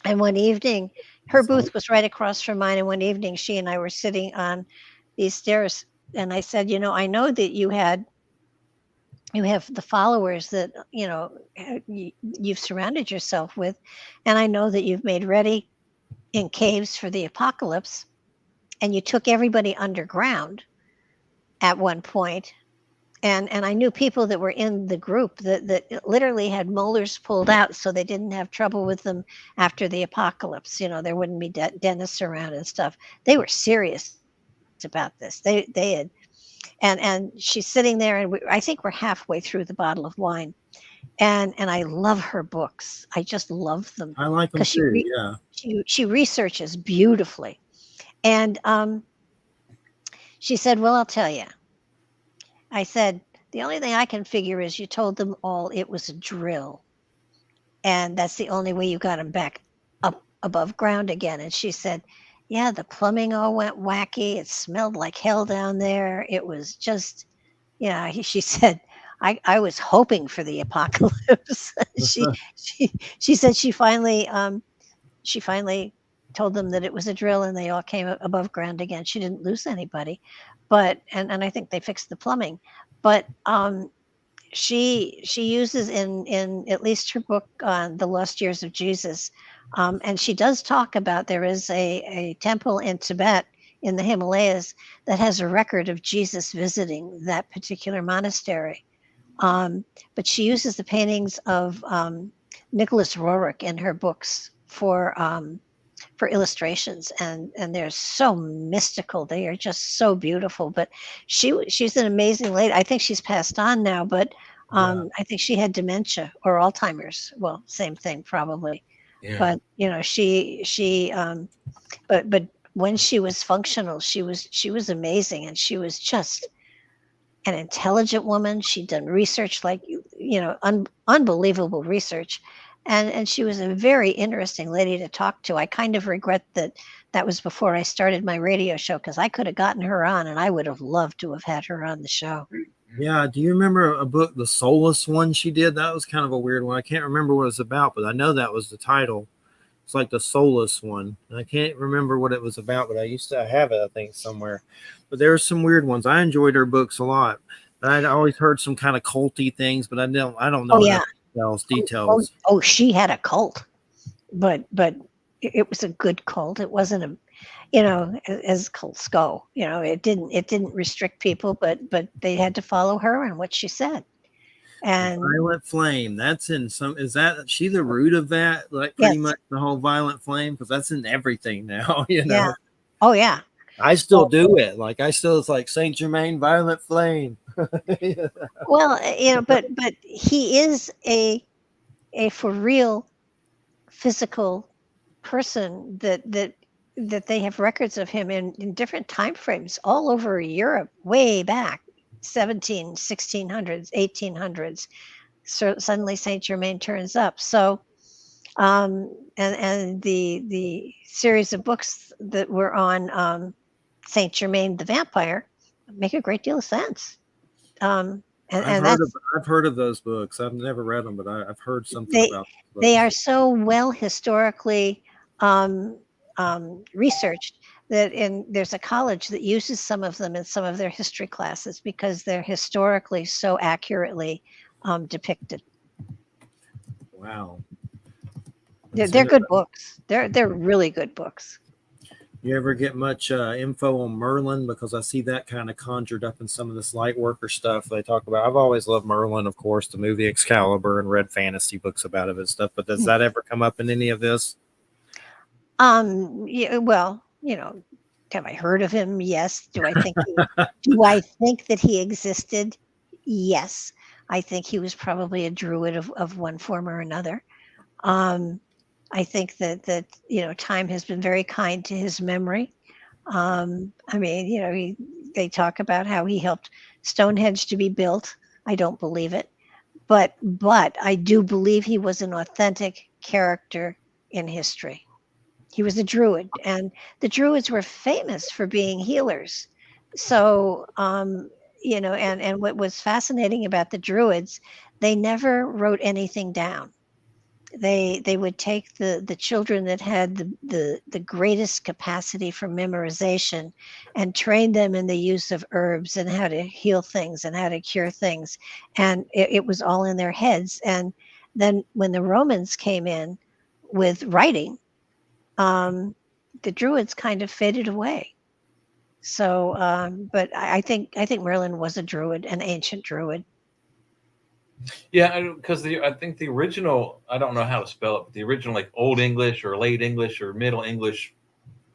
And one evening, her booth was right across from mine. And one evening, she and I were sitting on these stairs, and I said, I know that you have the followers that you've surrounded yourself with, and I know that you've made ready in caves for the apocalypse, and you took everybody underground at one point. And I knew people that were in the group that literally had molars pulled out so they didn't have trouble with them after the apocalypse. There wouldn't be dentists around and stuff. They were serious about this. They had, and she's sitting there, and I think we're halfway through the bottle of wine, and I love her books. I just love them I like them because too. Yeah. she researches beautifully, and she said, "Well, I'll tell you." I said, "The only thing I can figure is you told them all it was a drill, and that's the only way you got them back up above ground again." And she said, "Yeah, the plumbing all went wacky. It smelled like hell down there. It was just, she said, I was hoping for the apocalypse." She said she finally told them that it was a drill, and they all came above ground again. She didn't lose anybody, but and I think they fixed the plumbing, but she uses in at least her book on the lost years of Jesus, and she does talk about there is a temple in Tibet in the Himalayas that has a record of Jesus visiting that particular monastery. But she uses the paintings of Nicholas Roerich in her books for illustrations, and they're so mystical. They are just so beautiful. But she's an amazing lady. I think she's passed on now, but I think she had dementia or Alzheimer's. Well, same thing probably. Yeah. But but when she was functional, she was amazing, and she was just an intelligent woman. She'd done research like unbelievable research, and she was a very interesting lady to talk to. I kind of regret that was before I started my radio show, because I could have gotten her on, and I would have loved to have had her on the show. Yeah. Do you remember a book, The Soulless one she did? That was kind of a weird one. I can't remember what it was about, but I know that was the title. It's like The Soulless one. And I can't remember what it was about, but I used to have it, I think, somewhere. But there were some weird ones. I enjoyed her books a lot. I'd always heard some kind of culty things, but I don't know Oh yeah. details. Oh, she had a cult, but it was a good cult. It wasn't as cults go. It didn't restrict people, but they had to follow her and what she said. And Violent Flame, that's in some. Is that she the root of that? Like pretty much the whole Violent Flame, because that's in everything now. Yeah. Oh yeah. I still do it. Like it's like Saint Germain, Violent Flame. Well, but he is a for real physical person that they have records of him in different time frames all over Europe, way back 1600s, 1800s. So suddenly Saint Germain turns up. So and the series of books that were on Saint Germain the vampire make a great deal of sense. I've heard of those books. I've never read them, but I've heard something about them. They are so well historically researched that there's a college that uses some of them in some of their history classes because they're historically so accurately depicted. Wow. They're good books. They're really good books. You ever get much info on Merlin? Because I see that kind of conjured up in some of this light worker stuff they talk about. I've always loved Merlin, of course, the movie Excalibur, and read fantasy books about it and stuff. But does that ever come up in any of this? Yeah, well, have I heard of him? Yes. Do I think that he existed? Yes. I think he was probably a druid of one form or another. I think that time has been very kind to his memory. They talk about how he helped Stonehenge to be built. I don't believe it, but I do believe he was an authentic character in history. He was a druid, and the druids were famous for being healers. So, and what was fascinating about the druids, they never wrote anything down. they would take the children that had the greatest capacity for memorization and train them in the use of herbs and how to heal things and how to cure things, and it was all in their heads. And then when the Romans came in with writing, the Druids kind of faded away. So, but I think Merlin was a Druid, an ancient Druid. Yeah, because I think the original, I don't know how to spell it, but the original like Old English or Late English or Middle English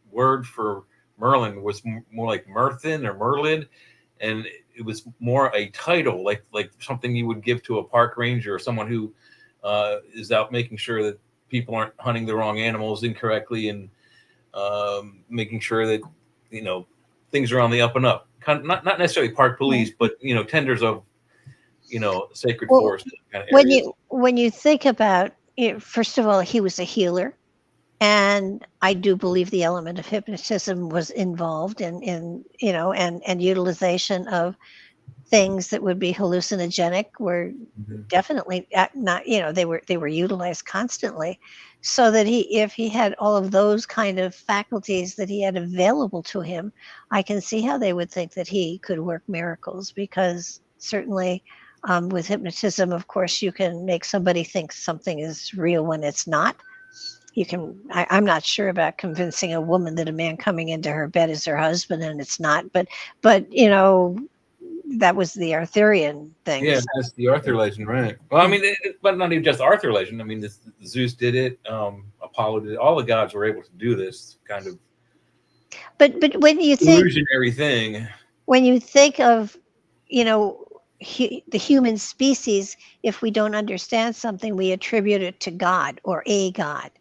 word for Merlin was more like Merlin or Merlin, and it was more a title, like something you would give to a park ranger or someone who is out making sure that people aren't hunting the wrong animals incorrectly, and making sure that things are on the up and up. Kind of, not necessarily park police, but tenders of sacred Well, forest kind of areas. when you think about it, first of all, he was a healer, and I do believe the element of hypnotism was involved in and utilization of things that would be hallucinogenic were Mhm. definitely not, they were utilized constantly, so that if he had all of those kind of faculties that he had available to him, I can see how they would think that he could work miracles, because certainly, with hypnotism, of course, you can make somebody think something is real when it's not. You can, I'm not sure about convincing a woman that a man coming into her bed is her husband and it's not, but that was the Arthurian thing. Yeah, So, that's the Arthur legend, right? Well, I mean, but not even just Arthur legend. I mean, Zeus did it, Apollo did it. All the gods were able to do this kind of but when you think illusionary thing. of, the human species, if we don't understand something, we attribute it to God or a God,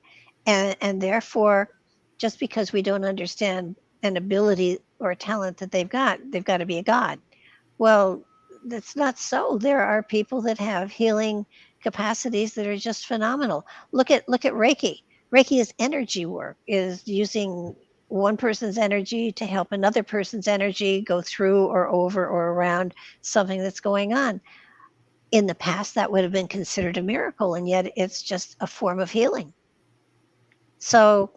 and therefore, just because we don't understand an ability or a talent that they've got to be a God. Well, that's not so. There are people that have healing capacities that are just phenomenal. Look at Reiki. Reiki is energy work, is using one person's energy to help another person's energy go through or over or around something that's going on. In the past, that would have been considered a miracle, and yet it's just a form of healing. So,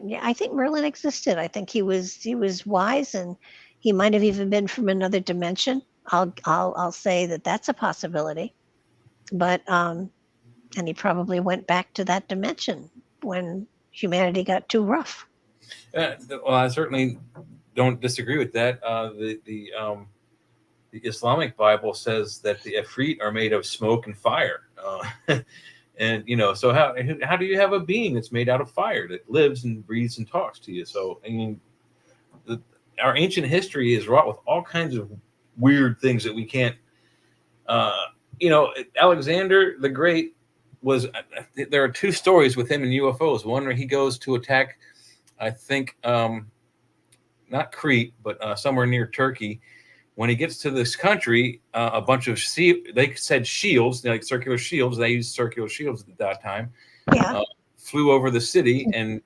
yeah, I think Merlin existed. I think he was wise, and he might have even been from another dimension. I'll say that that's a possibility. But and he probably went back to that dimension when humanity got too rough. Well, I certainly don't disagree with that. The Islamic Bible says that the Ifrit are made of smoke and fire. And so how do you have a being that's made out of fire that lives and breathes and talks to you? So I mean, our ancient history is wrought with all kinds of weird things that we can't. Alexander the Great was. There are two stories with him and UFOs. One where he goes to attack, I think, not Crete, but somewhere near Turkey. When he gets to this country, a bunch of they said shields, like circular shields. They used circular shields at that time. Yeah. Flew over the city and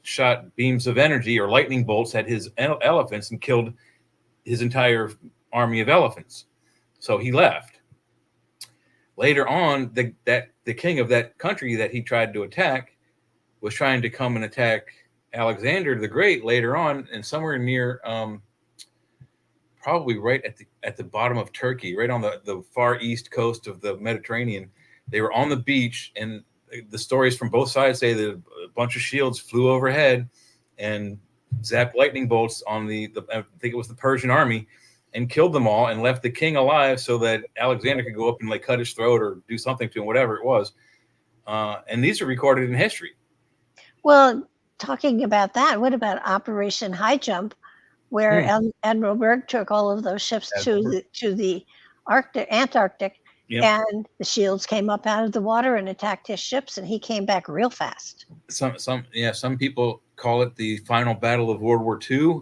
shot beams of energy or lightning bolts at his elephants and killed his entire army of elephants. So he left. Later on, the king of that country that he tried to attack was trying to come and attack Alexander the Great later on, and somewhere near. Probably right at the bottom of Turkey, right on the far east coast of the Mediterranean. They were on the beach, and the stories from both sides say that a bunch of shields flew overhead and zapped lightning bolts on the I think it was the Persian army, and killed them all and left the king alive so that Alexander could go up and like cut his throat or do something to him, whatever it was. And these are recorded in history. Well, talking about that, what about Operation High Jump, where Admiral Byrd took all of those ships to the Antarctic, Yep. and the shields came up out of the water and attacked his ships, and he came back real fast. Some people call it the final battle of World War II.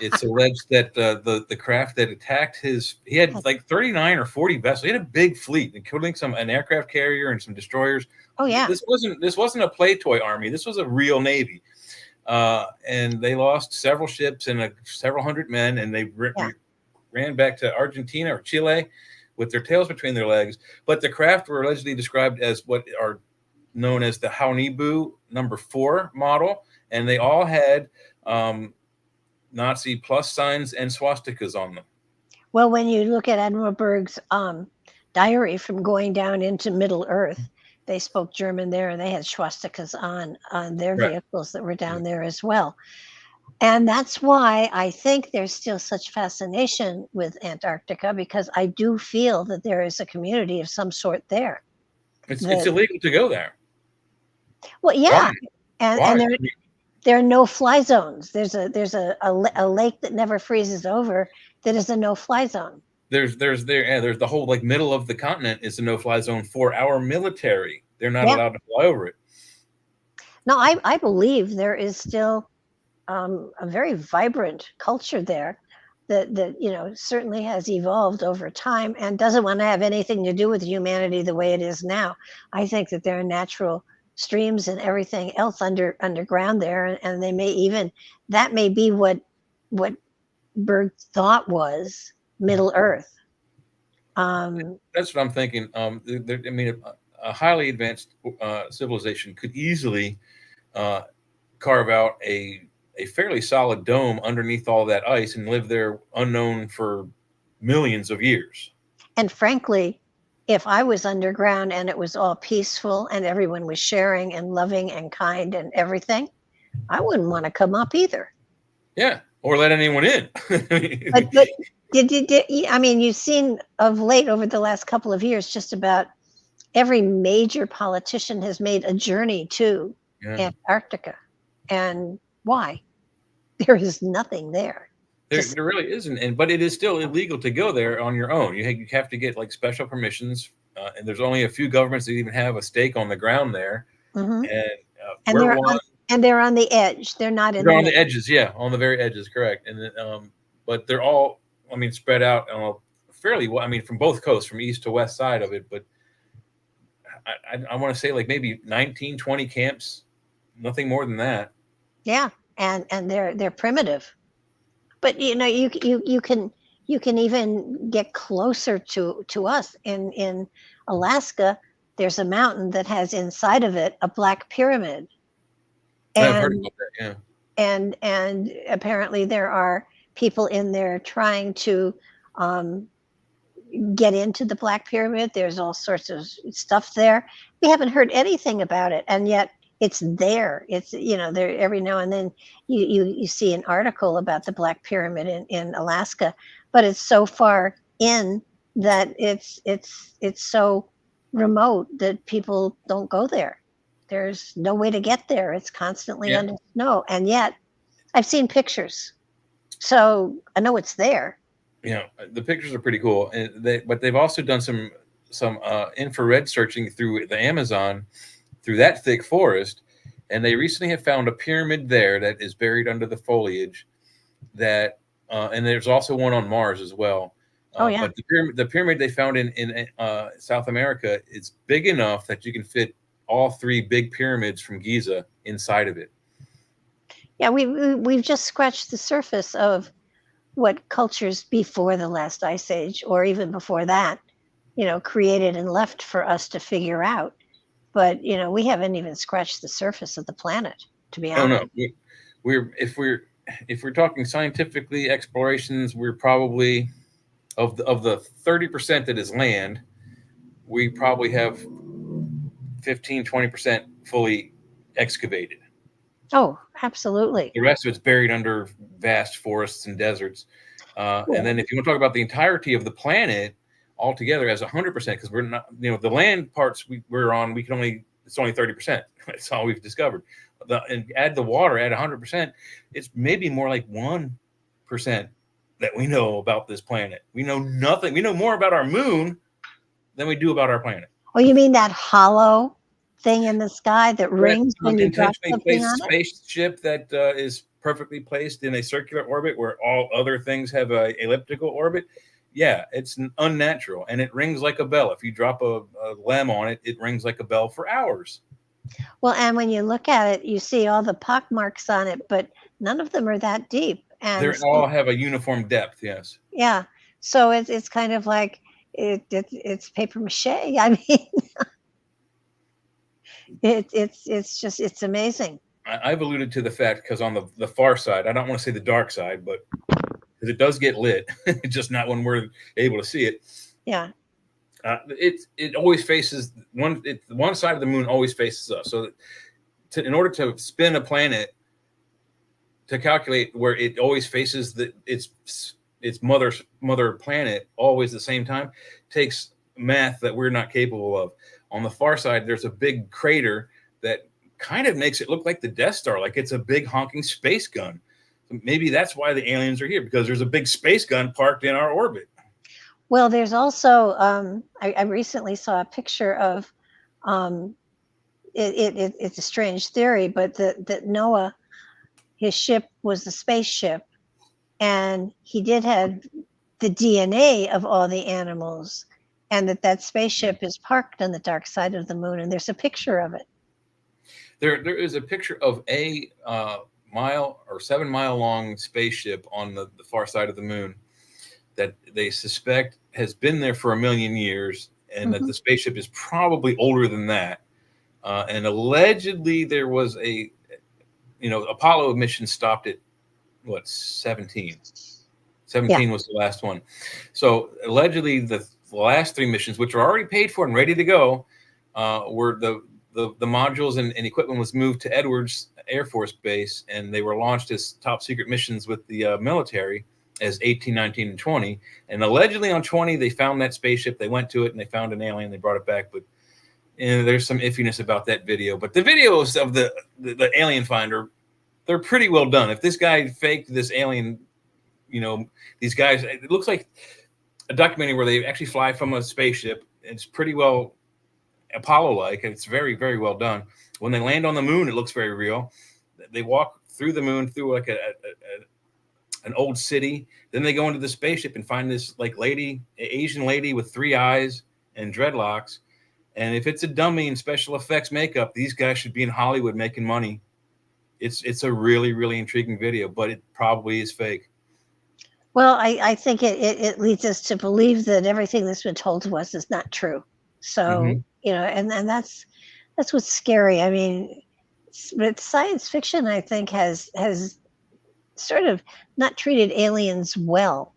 It's alleged that the craft that attacked he had like 39 or 40 vessels. He had a big fleet, including an aircraft carrier and some destroyers. Oh yeah. This wasn't a play toy army. This was a real navy. And they lost several ships and several hundred men, and they ran back to Argentina or Chile, with their tails between their legs. But the craft were allegedly described as what are known as the Haunibu #4 model, and they all had Nazi plus signs and swastikas on them. Well, when you look at Admiral Berg's diary from going down into Middle Earth, they spoke German there, and they had swastikas on their Right. vehicles that were down there as well. And that's why I think there's still such fascination with Antarctica, because I do feel that there is a community of some sort there. It's that- illegal to go there. Well, yeah, Why? and there are no fly zones. There's a lake that never freezes over that is a no fly zone. There's the whole like middle of the continent is a no-fly zone for our military. They're not allowed to fly over it. No, I believe there is still a very vibrant culture there that certainly has evolved over time and doesn't want to have anything to do with humanity the way it is now. I think that there are natural streams and everything else underground there, and they may even, that may be what Berg thought was Middle Earth. That's what I'm thinking. A highly advanced civilization could easily carve out a fairly solid dome underneath all that ice and live there unknown for millions of years. And frankly, if I was underground and it was all peaceful and everyone was sharing and loving and kind and everything, I wouldn't want to come up either. Yeah, or let anyone in. But you've seen of late over the last couple of years, just about every major politician has made a journey to Antarctica. And why? There is nothing there. There really isn't, but it is still illegal to go there on your own. You have to get like special permissions, and there's only a few governments that even have a stake on the ground there. Mm-hmm. And they're on the edge. They're not in. They're on the edges, on the very edges, correct. And but they're all, spread out fairly well. From both coasts, from east to west side of it. But I want to say like maybe 19, 20 camps, nothing more than that. Yeah, and they're primitive. But you can even get closer to us in Alaska. There's a mountain that has inside of it a black pyramid. I've heard about that, yeah. And apparently there are people in there trying to get into the black pyramid. There's all sorts of stuff there. We haven't heard anything about it, and yet it's there. It's there every now and then you see an article about the Black Pyramid in Alaska, but it's so far in that it's so remote that people don't go there. There's no way to get there. It's constantly under snow, and yet I've seen pictures, so I know it's there. The pictures are pretty cool, but they've also done some infrared searching through the Amazon, through that thick forest, and they recently have found a pyramid there that is buried under the foliage. That and there's also one on Mars as well. But the pyramid they found in South America is big enough that you can fit all three big pyramids from Giza inside of it. Yeah, we've just scratched the surface of what cultures before the last ice age, or even before that, created and left for us to figure out. But we haven't even scratched the surface of the planet, to be honest. No, if we're talking scientifically explorations, we're probably of the 30% that is land, we probably have 15-20% fully excavated. Oh, absolutely. The rest of it's buried under vast forests and deserts. And then if you want to talk about the entirety of the planet altogether as 100%, because we're not, the land parts we're on, it's only 30%. That's all we've discovered. And add the water at 100%, it's maybe more like 1% that we know about this planet. We know nothing. We know more about our moon than we do about our planet. Oh, you mean that hollow thing in the sky that rings when you drop something on it? Spaceship that is perfectly placed in a circular orbit where all other things have a elliptical orbit. Yeah, it's unnatural, and it rings like a bell. If you drop a lem on it, it rings like a bell for hours. Well, and when you look at it, you see all the pock marks on it, but none of them are that deep. And they all have a uniform depth, yes. Yeah, so it's kind of like it's paper mache. I mean, it's amazing. I've alluded to the fact because on the far side, I don't want to say the dark side, but because it does get lit, just not when we're able to see it. Yeah. It always faces one side of the moon always faces us. So in order to spin a planet, to calculate where it always faces its mother planet always the same time, takes math that we're not capable of. On the far side, there's a big crater that kind of makes it look like the Death Star, like it's a big honking space gun. So maybe that's why the aliens are here, because there's a big space gun parked in our orbit. Well, there's also I recently saw a picture of it's a strange theory, but that Noah, his ship was a spaceship, and he did have the DNA of all the animals, and that spaceship is parked on the dark side of the moon, and there's a picture of it. There is a picture of a 7 mile long spaceship on the far side of the moon that they suspect has been there for 1 million years, and that the spaceship is probably older than that. And allegedly there was Apollo mission stopped at 17 was the last one. So allegedly the last 3 missions, which are already paid for and ready to go, were the modules and equipment was moved to Edwards Air Force Base, and they were launched as top secret missions with the military as 18, 19, and 20. And allegedly on 20, they found that spaceship. They went to it and they found an alien. They brought it back. But there's some iffiness about that video. But the videos of the alien finder, they're pretty well done. If this guy faked this alien, these guys, it looks like a documentary where they actually fly from a spaceship. It's pretty well Apollo-like. It's very, very well done. When they land on the moon, it looks very real. They walk through the moon through like an old city. Then they go into the spaceship and find this Asian lady with 3 eyes and dreadlocks. And if it's a dummy and special effects makeup, these guys should be in Hollywood making money. It's a really, really intriguing video, but it probably is fake. Well, I think it leads us to believe that everything that's been told to us is not true. So, and that's what's scary. I mean, but science fiction, I think, has sort of not treated aliens well.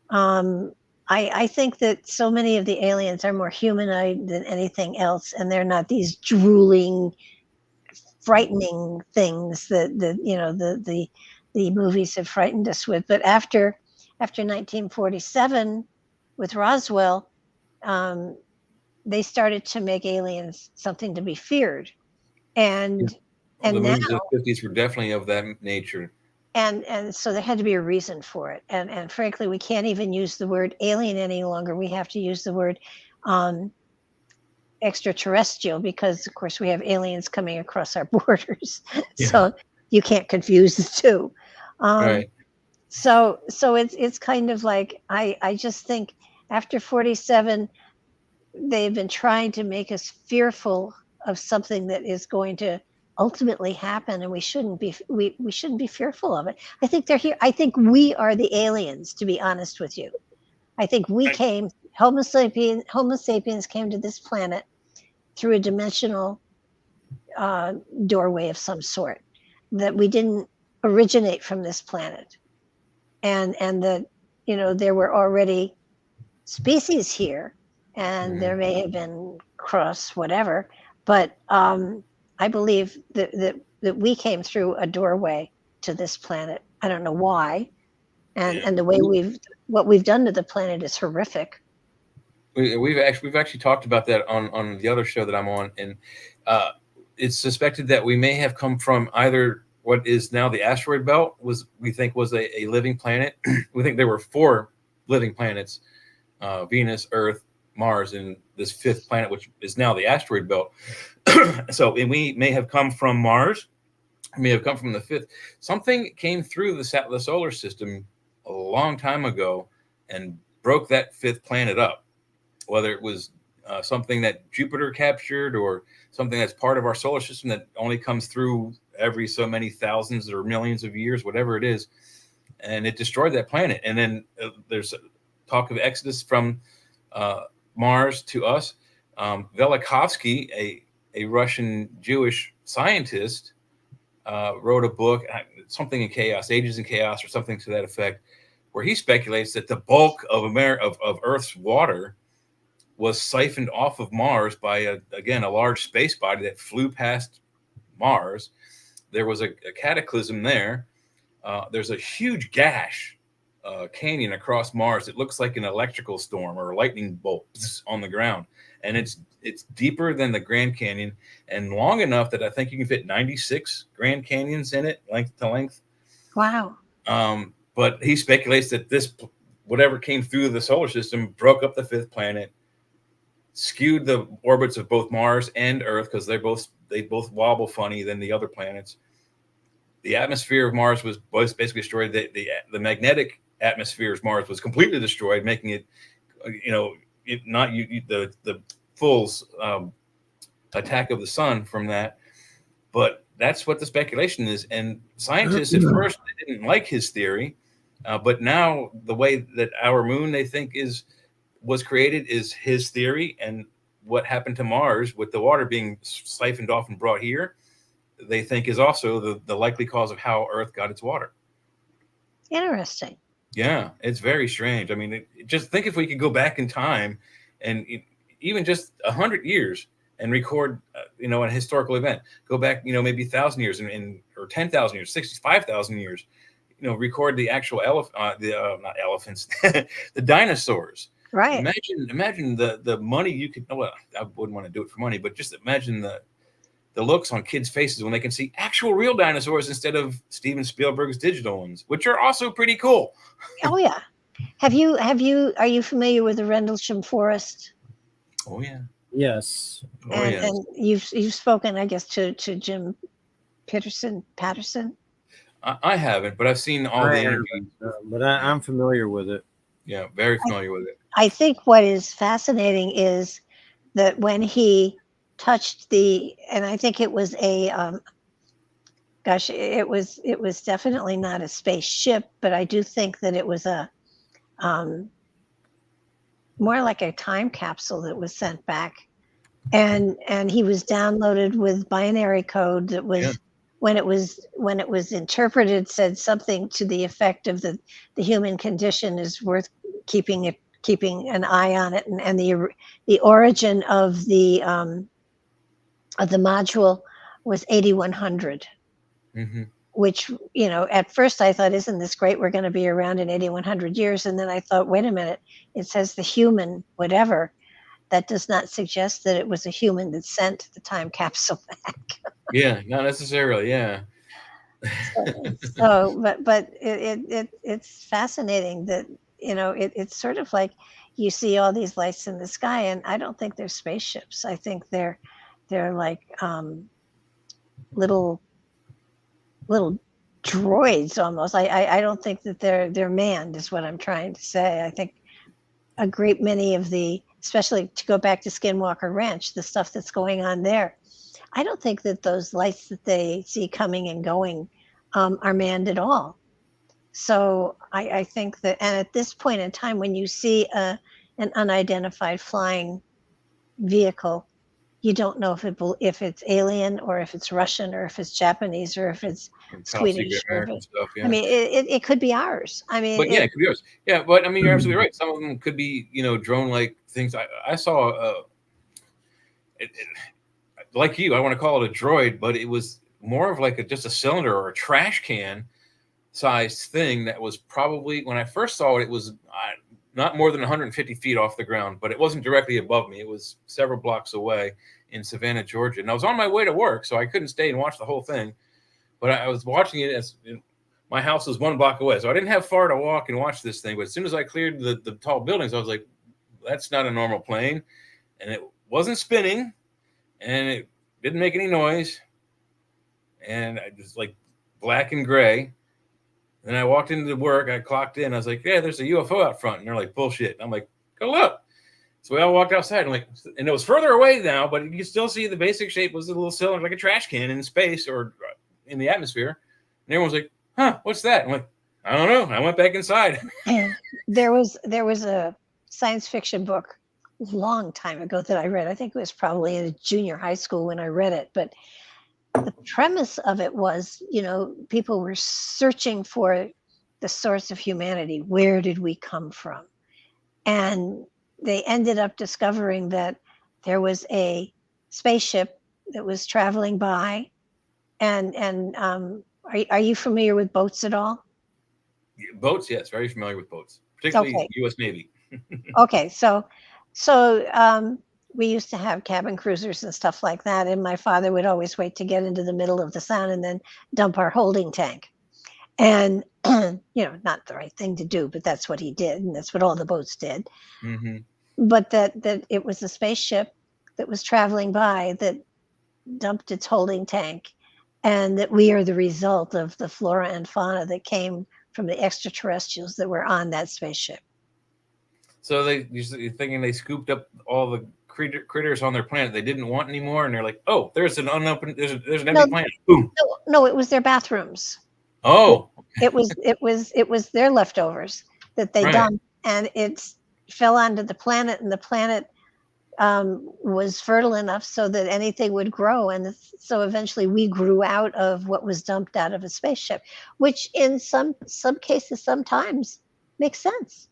I think that so many of the aliens are more humanoid than anything else, and they're not these drooling, frightening things that the movies have frightened us with. But after 1947, with Roswell, they started to make aliens something to be feared, and the now movies of the 50s were definitely of that nature. And so there had to be a reason for it. And frankly, we can't even use the word alien any longer. We have to use the word extraterrestrial, because of course we have aliens coming across our borders. Yeah. So you can't confuse the two. Right. So it's kind of like, I just think after 47, they've been trying to make us fearful of something that is going to ultimately happen, and we shouldn't be fearful of it. I think they're here. I think we are the aliens, to be honest with you. I think we came, Homo sapiens came to this planet through a dimensional doorway of some sort, that we didn't originate from this planet, and that there were already species here, and there may have been cross whatever, but I believe that we came through a doorway to this planet. I don't know why, and the way what we've done to the planet is horrific. We've actually talked about that on the other show that I'm on, and it's suspected that we may have come from either what is now the asteroid belt, we think was a living planet. We think there were 4 living planets: Venus, Earth, Mars, and this 5th planet, which is now the asteroid belt. So we may have come from Mars, may have come from the 5th. Something came through the solar system a long time ago and broke that 5th planet up, whether it was something that Jupiter captured or something that's part of our solar system that only comes through every so many thousands or millions of years, whatever it is, and it destroyed that planet. And then there's talk of exodus from Mars to us. Velikovsky, a Russian Jewish scientist, wrote a book, something in chaos, Ages in Chaos, or something to that effect, where he speculates that the bulk of of Earth's water was siphoned off of Mars by a large space body that flew past Mars. There was a cataclysm there. There's a huge gash canyon across Mars. It looks like an electrical storm or a lightning bolt on the ground, and it's deeper than the Grand Canyon and long enough that I think you can fit 96 Grand Canyons in it, length to length. Wow. But he speculates that this, whatever came through the solar system, broke up the fifth planet, skewed the orbits of both Mars and Earth because they both wobble funny than the other planets. The atmosphere of Mars was basically destroyed. The magnetic atmosphere of Mars was completely destroyed, making it, the full attack of the sun from that. But that's what the speculation is. And scientists at first didn't like his theory, but now the way that our moon they think was created is his theory, and what happened to Mars with the water being siphoned off and brought here, they think is also the likely cause of how Earth got its water. Interesting. Yeah, it's very strange. I mean, just think if we could go back in time and even just 100 years and record, a historical event. Go back, maybe 1,000 years or 10,000 years, 65,000 years. Record the actual not elephants, the dinosaurs. Right. Imagine the money you could. Well, I wouldn't want to do it for money, but just imagine the looks on kids' faces when they can see actual real dinosaurs instead of Steven Spielberg's digital ones, which are also pretty cool. Oh yeah. Are you familiar with the Rendlesham Forest? Oh yeah. Yes. And you've spoken, I guess, to Jim Patterson. I haven't, but I've seen all the interviews. But I'm familiar with it. Yeah, very familiar with it. I think what is fascinating is that when he touched and I think it was it was definitely not a spaceship, but I do think that it was a more like a time capsule that was sent back, and he was downloaded with binary code that was when it was interpreted said something to the effect of the human condition is worth keeping an eye on it, and the origin of the module was 8100. Mm-hmm. Which, at first I thought, isn't this great? We're going to be around in 8,100 years. And then I thought, wait a minute, it says the human, whatever. That does not suggest that it was a human that sent the time capsule back. Yeah, not necessarily. Yeah. But it's fascinating that, it's sort of like you see all these lights in the sky, and I don't think they're spaceships. I think they're like little droids almost. I don't think that they're manned is what I'm trying to say. I think a great many of especially to go back to Skinwalker Ranch, the stuff that's going on there, I don't think that those lights that they see coming and going are manned at all. So I think that, and at this point in time, when you see an unidentified flying vehicle, you don't know if it's alien or if it's Russian or if it's Japanese or if it's Swedish. Stuff, yeah. I mean, it could be ours. I mean, but it could be ours. Yeah, but I mean, you're absolutely right. Some of them could be, drone-like things. I saw, like you, I want to call it a droid, but it was more of like just a cylinder or a trash can sized thing that was probably, when I first saw it, it was not more than 150 feet off the ground, but it wasn't directly above me. It was several blocks away in Savannah, Georgia. And I was on my way to work, so I couldn't stay and watch the whole thing. But I was watching it as my house was 1 block away. So I didn't have far to walk and watch this thing. But as soon as I cleared the tall buildings, I was like, that's not a normal plane. And it wasn't spinning, and it didn't make any noise. And it was like black and gray. And I walked into work, I clocked in, I was like, yeah, there's a UFO out front. And they're like, bullshit. And I'm like, go look. So we all walked outside. And it was further away now, but you still see the basic shape was a little cylinder, like a trash can in space or in the atmosphere. And everyone's like, huh, what's that? I'm like, I don't know. I went back inside. There was a science fiction book long time ago that I read. I think it was probably in junior high school when I read it. But the premise of it was, people were searching for the source of humanity. Where did we come from? And they ended up discovering that there was a spaceship that was traveling by. And are you familiar with boats at all? Boats, yes, very familiar with boats, particularly Okay. U.S. Navy. Okay, so we used to have cabin cruisers and stuff like that, and my father would always wait to get into the middle of the sound and then dump our holding tank. And not the right thing to do, but that's what he did, and that's what all the boats did. Mm-hmm. But that it was a spaceship that was traveling by that dumped its holding tank, and that we are the result of the flora and fauna that came from the extraterrestrials that were on that spaceship. So you're thinking they scooped up all the critters on their planet they didn't want anymore, and they're like, "Oh, there's an unopened, there's an empty planet." Boom. No, it was their bathrooms. Oh, It was their leftovers that they dumped, and it fell onto the planet, and the planet was fertile enough so that anything would grow, and so eventually we grew out of what was dumped out of a spaceship, which in some cases sometimes makes sense.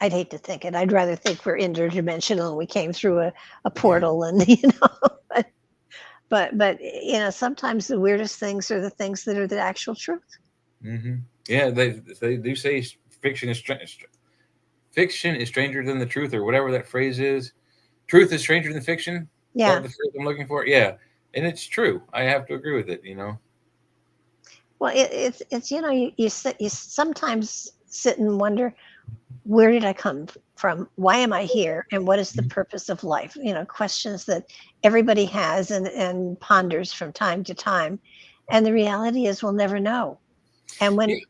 I'd hate to think it. I'd rather think we're interdimensional and we came through a portal, and but sometimes the weirdest things are the things that are the actual truth. Mm-hmm. Yeah, they do say fiction is stranger than the truth, or whatever that phrase is. Truth is stranger than fiction. Yeah, is that the phrase I'm looking for. Yeah, and it's true. I have to agree with it. Well, it's you sometimes sit and wonder, where did I come from? Why am I here? And what is the purpose of life? Questions that everybody has and ponders from time to time. And the reality is we'll never know. And when...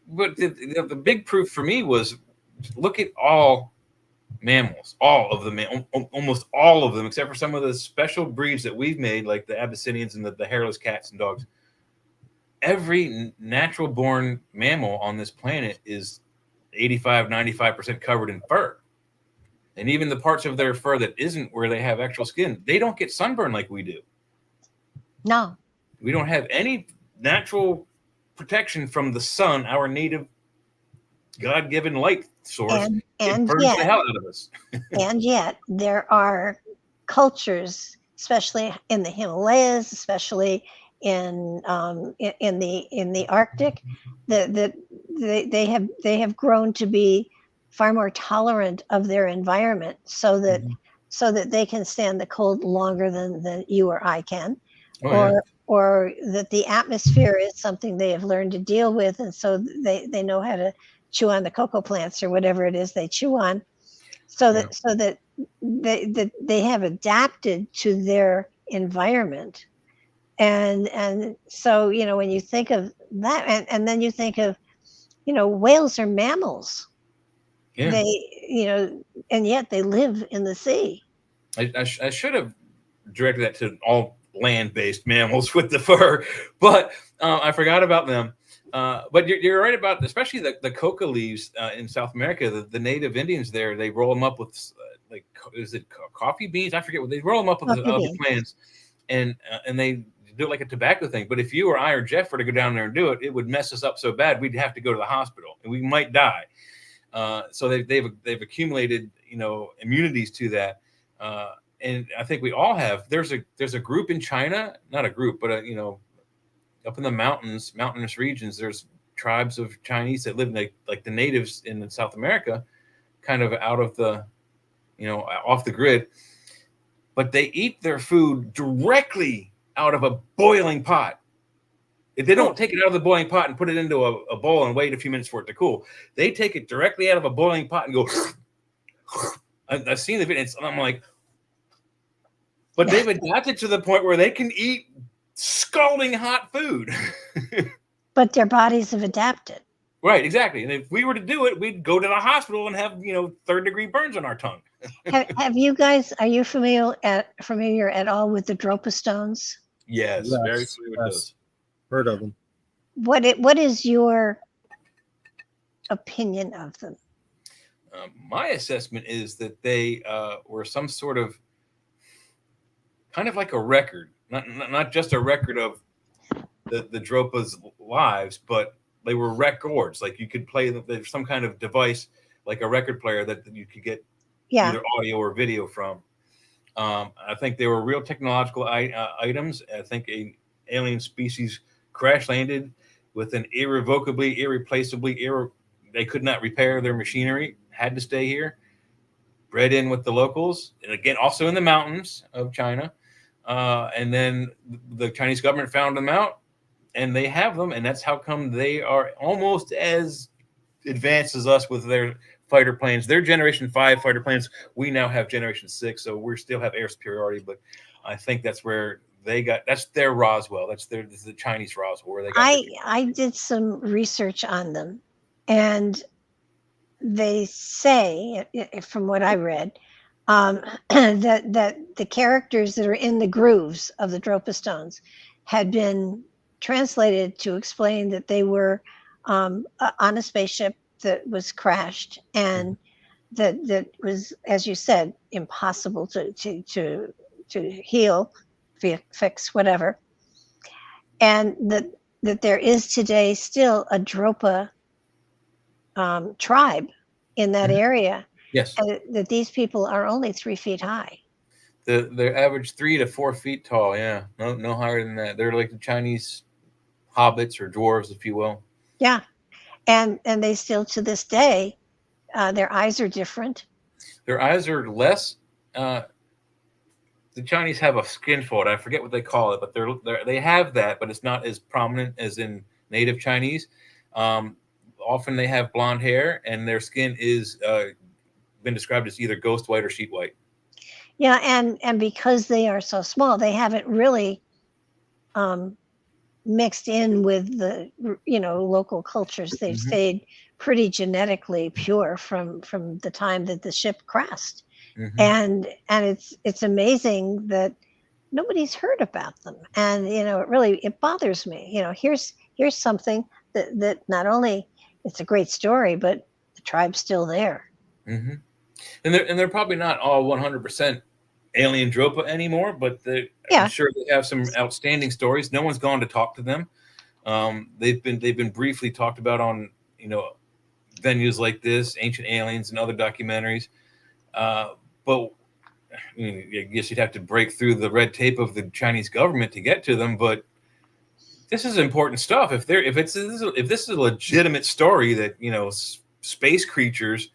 But the big proof for me was, look at all mammals, all of them, almost all of them, except for some of the special breeds that we've made, like the Abyssinians and the hairless cats and dogs. Every natural born mammal on this planet is 85-95% covered in fur. And even the parts of their fur that isn't where they have actual skin, they don't get sunburn like we do. No. We don't have any natural protection from the sun, our native God-given light source. And burns yet, the hell out of us. And yet there are cultures, especially in the Himalayas, especially in the Arctic, that they have grown to be far more tolerant of their environment, so that they can stand the cold longer than you or I can, or that the atmosphere is something they have learned to deal with, and so they know how to chew on the cocoa plants or whatever it is they chew on, so that they have adapted to their environment. And so, when you think of that, and then you think of, whales are mammals. Yeah. They, and yet they live in the sea. I should have directed that to all land-based mammals with the fur, but I forgot about them. But you're right about, especially the coca leaves in South America. The native Indians there, they roll them up with is it coffee beans? I forget what they roll them up with other plants, and they do it like a tobacco thing. But if you or I or Jeff were to go down there and do it, it would mess us up so bad we'd have to go to the hospital and we might die. So they've accumulated immunities to that, and I think we all have. There's a group in China, not a group, but up in the mountainous regions, there's tribes of Chinese that live like the natives in South America, kind of out of the, off the grid, but they eat their food directly out of a boiling pot. If they don't take it out of the boiling pot and put it into a bowl and wait a few minutes for it to cool, they take it directly out of a boiling pot and go. I've seen the videos, and I'm like, but they've adapted to the point where they can eat scalding hot food. But their bodies have adapted. Right, exactly. And if we were to do it, we'd go to the hospital and have, third-degree burns on our tongue. Have you guys, are you familiar at all with the dropastones? Yes, very familiar with those. Heard of them. What is your opinion of them? My assessment is that they were some sort of kind of like a record, not just a record of the Dropa's lives, but they were records. Like you could play there's some kind of device, like a record player that you could get Yeah. either audio or video from. I think they were real technological items. I think a alien species crash landed with an irreplaceably they could not repair their machinery, had to stay here, bred in with the locals, and again also in the mountains of China. And then the Chinese government found them out, and they have them, and that's how come they are almost as advanced as us with their fighter planes. Their Generation 5 fighter planes, we now have Generation 6, so we still have air superiority, but I think that's where that's their Roswell. This is the Chinese Roswell where they got I did some research on them, and they say, from what I read, that the characters that are in the grooves of the Dropa stones had been translated to explain that they were on a spaceship that was crashed, and that was, as you said, impossible to heal, fix, whatever, and that there is today still a Dropa tribe in that area. Yes. And that these people are only 3 feet high. They're average 3 to 4 feet tall. Yeah, no higher than that. They're like the Chinese hobbits or dwarves, if you will. Yeah, and they still to this day, their eyes are different. Their eyes are less. The Chinese have a skin fold. I forget what they call it, but they have that, but it's not as prominent as in native Chinese. Often they have blonde hair, and their skin is been described as either ghost white or sheet white. Yeah, and because they are so small, they haven't really mixed in with the local cultures. They've stayed pretty genetically pure from the time that the ship crashed. And it's amazing that nobody's heard about them. And it bothers me. Here's something that not only it's a great story, but the tribe's still there. And they're probably not all 100% alien Dropa anymore, but I'm sure they have some outstanding stories. No one's gone to talk to them. They've been briefly talked about on venues like this, Ancient Aliens, and other documentaries. But I guess you'd have to break through the red tape of the Chinese government to get to them. But this is important stuff. If this is a legitimate story that space creatures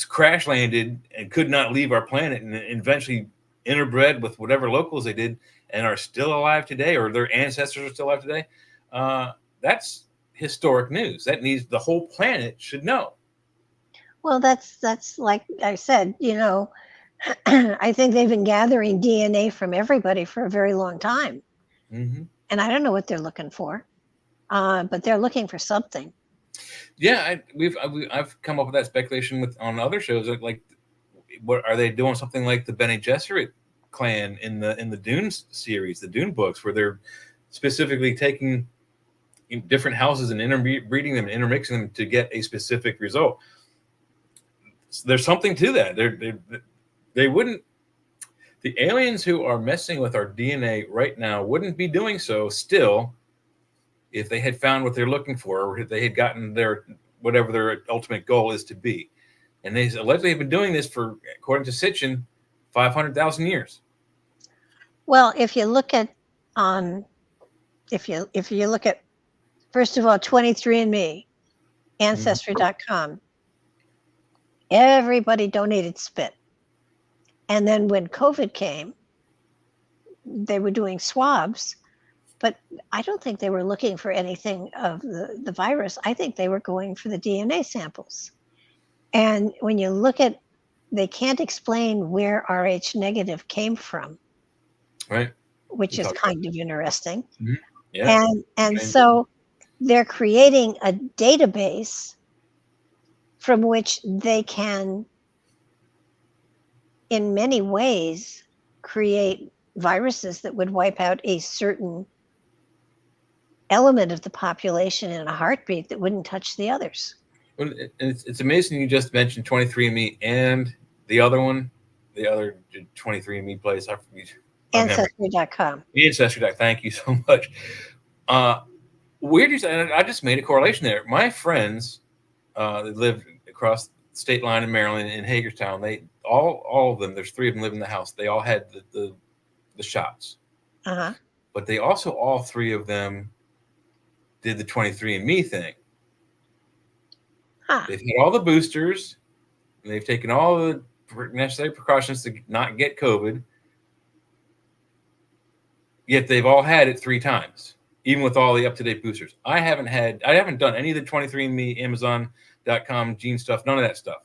crash landed and could not leave our planet and eventually interbred with whatever locals they did and are still alive today, or their ancestors are still alive today, that's historic news. That needs the whole planet should know. Well, that's like I said, I think they've been gathering DNA from everybody for a very long time. And I don't know what they're looking for, but they're looking for something. Yeah, I've come up with that speculation on other shows. Like, what are they doing? Something like the Bene Gesserit clan in the Dune series, the Dune books, where they're specifically taking different houses and interbreeding them, and intermixing them to get a specific result. There's something to that. They wouldn't. The aliens who are messing with our DNA right now wouldn't be doing so still if they had found what they're looking for, or if they had gotten whatever their ultimate goal is to be. And they allegedly have been doing this for, according to Sitchin, 500,000 years. Well, if you look at first of all 23andMe, Ancestry.com, everybody donated spit. And then when COVID came, they were doing swabs, but I don't think they were looking for anything of the virus. I think they were going for the DNA samples. And when you look at, they can't explain where Rh negative came from, right? Which is kind of interesting. Yeah. And so they're creating a database from which they can, in many ways, create viruses that would wipe out a certain element of the population in a heartbeat that wouldn't touch the others. Well, it's amazing you just mentioned 23andMe and the other one, the other 23andMe place. Ancestry.com. Ancestry. Thank you so much. Weird you said. I just made a correlation there. My friends that live across the state line in Maryland in Hagerstown, they all of them. There's 3 of them live in the house. They all had the shots, but they also all 3 of them did the 23andMe thing. They've had all the boosters, and they've taken all the necessary precautions to not get COVID. Yet they've all had it 3 times, even with all the up-to-date boosters. I haven't done any of the 23andMe, Amazon.com, gene stuff, none of that stuff.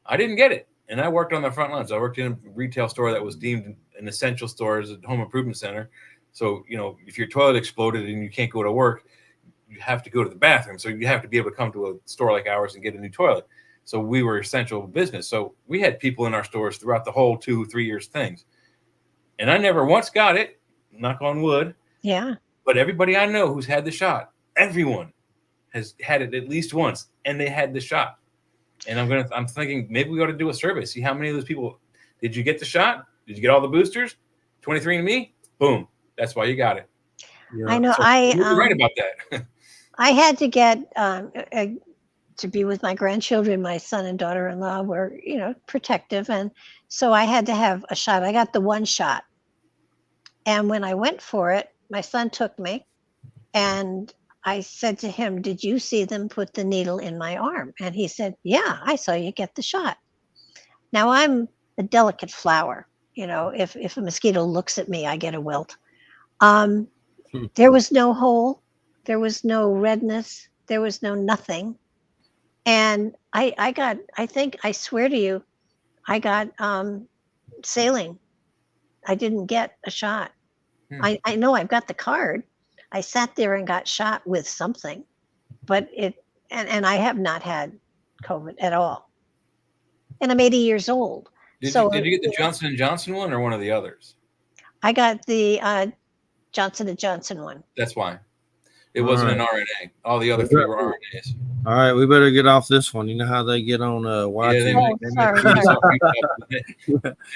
I didn't get it. And I worked on the front lines. I worked in a retail store that was deemed an essential store as a home improvement center. So, if your toilet exploded and you can't go to work, you have to go to the bathroom. So you have to be able to come to a store like ours and get a new toilet. So we were essential business. So we had people in our stores throughout the whole 2-3 years things. And I never once got it, knock on wood. Yeah. But everybody I know who's had the shot, everyone has had it at least once, and they had the shot. And I'm thinking maybe we ought to do a survey, see how many of those people did you get the shot? Did you get all the boosters? 23andMe? Boom. That's why you got it. Yeah. I know. So you're right about that. I had to get to be with my grandchildren. My son and daughter-in-law were, protective, and so I had to have a shot. I got the 1 shot, and when I went for it, my son took me, and I said to him, "Did you see them put the needle in my arm?" And he said, "Yeah, I saw you get the shot." Now I'm a delicate flower. If a mosquito looks at me, I get a wilt. There was no hole. There was no redness. There was no nothing. And I swear to you, I got saline. I didn't get a shot. I know I've got the card. I sat there and got shot with something, but and I have not had COVID at all. And I'm 80 years old. Did you get the Johnson & Johnson one or one of the others? I got the Johnson & Johnson one. That's why. It wasn't an RNA. All the other 3 were RNAs. All right, we better get off this one. You know how they get on watching. Sorry.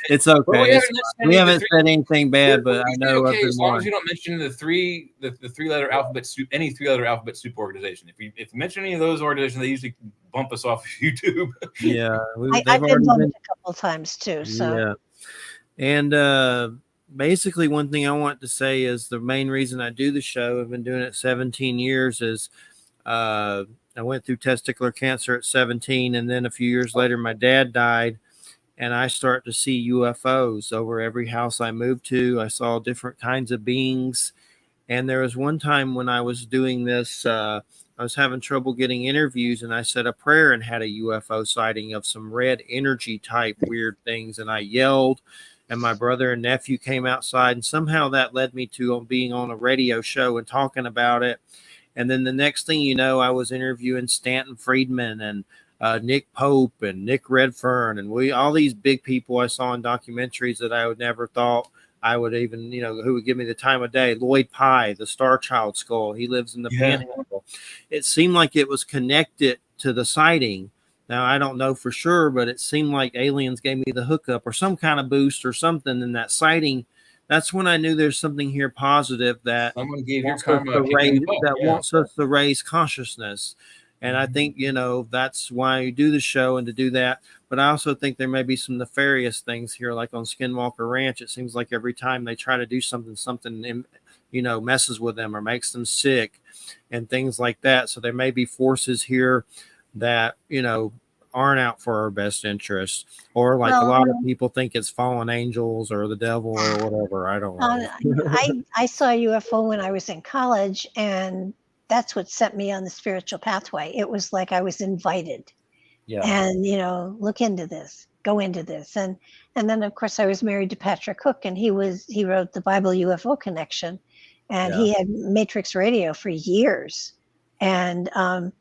It's okay. Well, we haven't said anything bad, but I know okay, as long as you don't mention the 3-letter alphabet soup, any 3-letter alphabet soup organization. If you mention any of those organizations, they usually bump us off of YouTube. Yeah, I've been bumped a couple times too. So yeah, and basically, one thing I want to say is the main reason I do the show, I've been doing it 17 years, is I went through testicular cancer at 17, and then a few years later, my dad died, and I start to see UFOs over every house I moved to. I saw different kinds of beings, and there was one time when I was doing this, I was having trouble getting interviews, and I said a prayer and had a UFO sighting of some red energy type weird things, and I yelled. And my brother and nephew came outside, and somehow that led me to being on a radio show and talking about it. And then the next thing you know, I was interviewing Stanton Friedman and Nick Pope and Nick Redfern and all these big people I saw in documentaries that I would never thought I would even, who would give me the time of day. Lloyd Pye, the Star Child skull. He lives in the Panhandle. It seemed like it was connected to the sighting. Now, I don't know for sure, but it seemed like aliens gave me the hookup or some kind of boost or something in that sighting. That's when I knew there's something here positive that someone gave your wants us to raise consciousness. And I think, that's why you do the show and to do that. But I also think there may be some nefarious things here, like on Skinwalker Ranch. It seems like every time they try to do something, messes with them or makes them sick and things like that. So there may be forces here that, aren't out for our best interests, or like a lot of people think it's fallen angels or the devil or whatever. I don't know. I saw a UFO when I was in college, and that's what set me on the spiritual pathway. It was like I was invited. Yeah. And look into this, go into this. And then of course I was married to Patrick Hook, and he wrote the Bible UFO Connection, and he had Matrix Radio for years. And a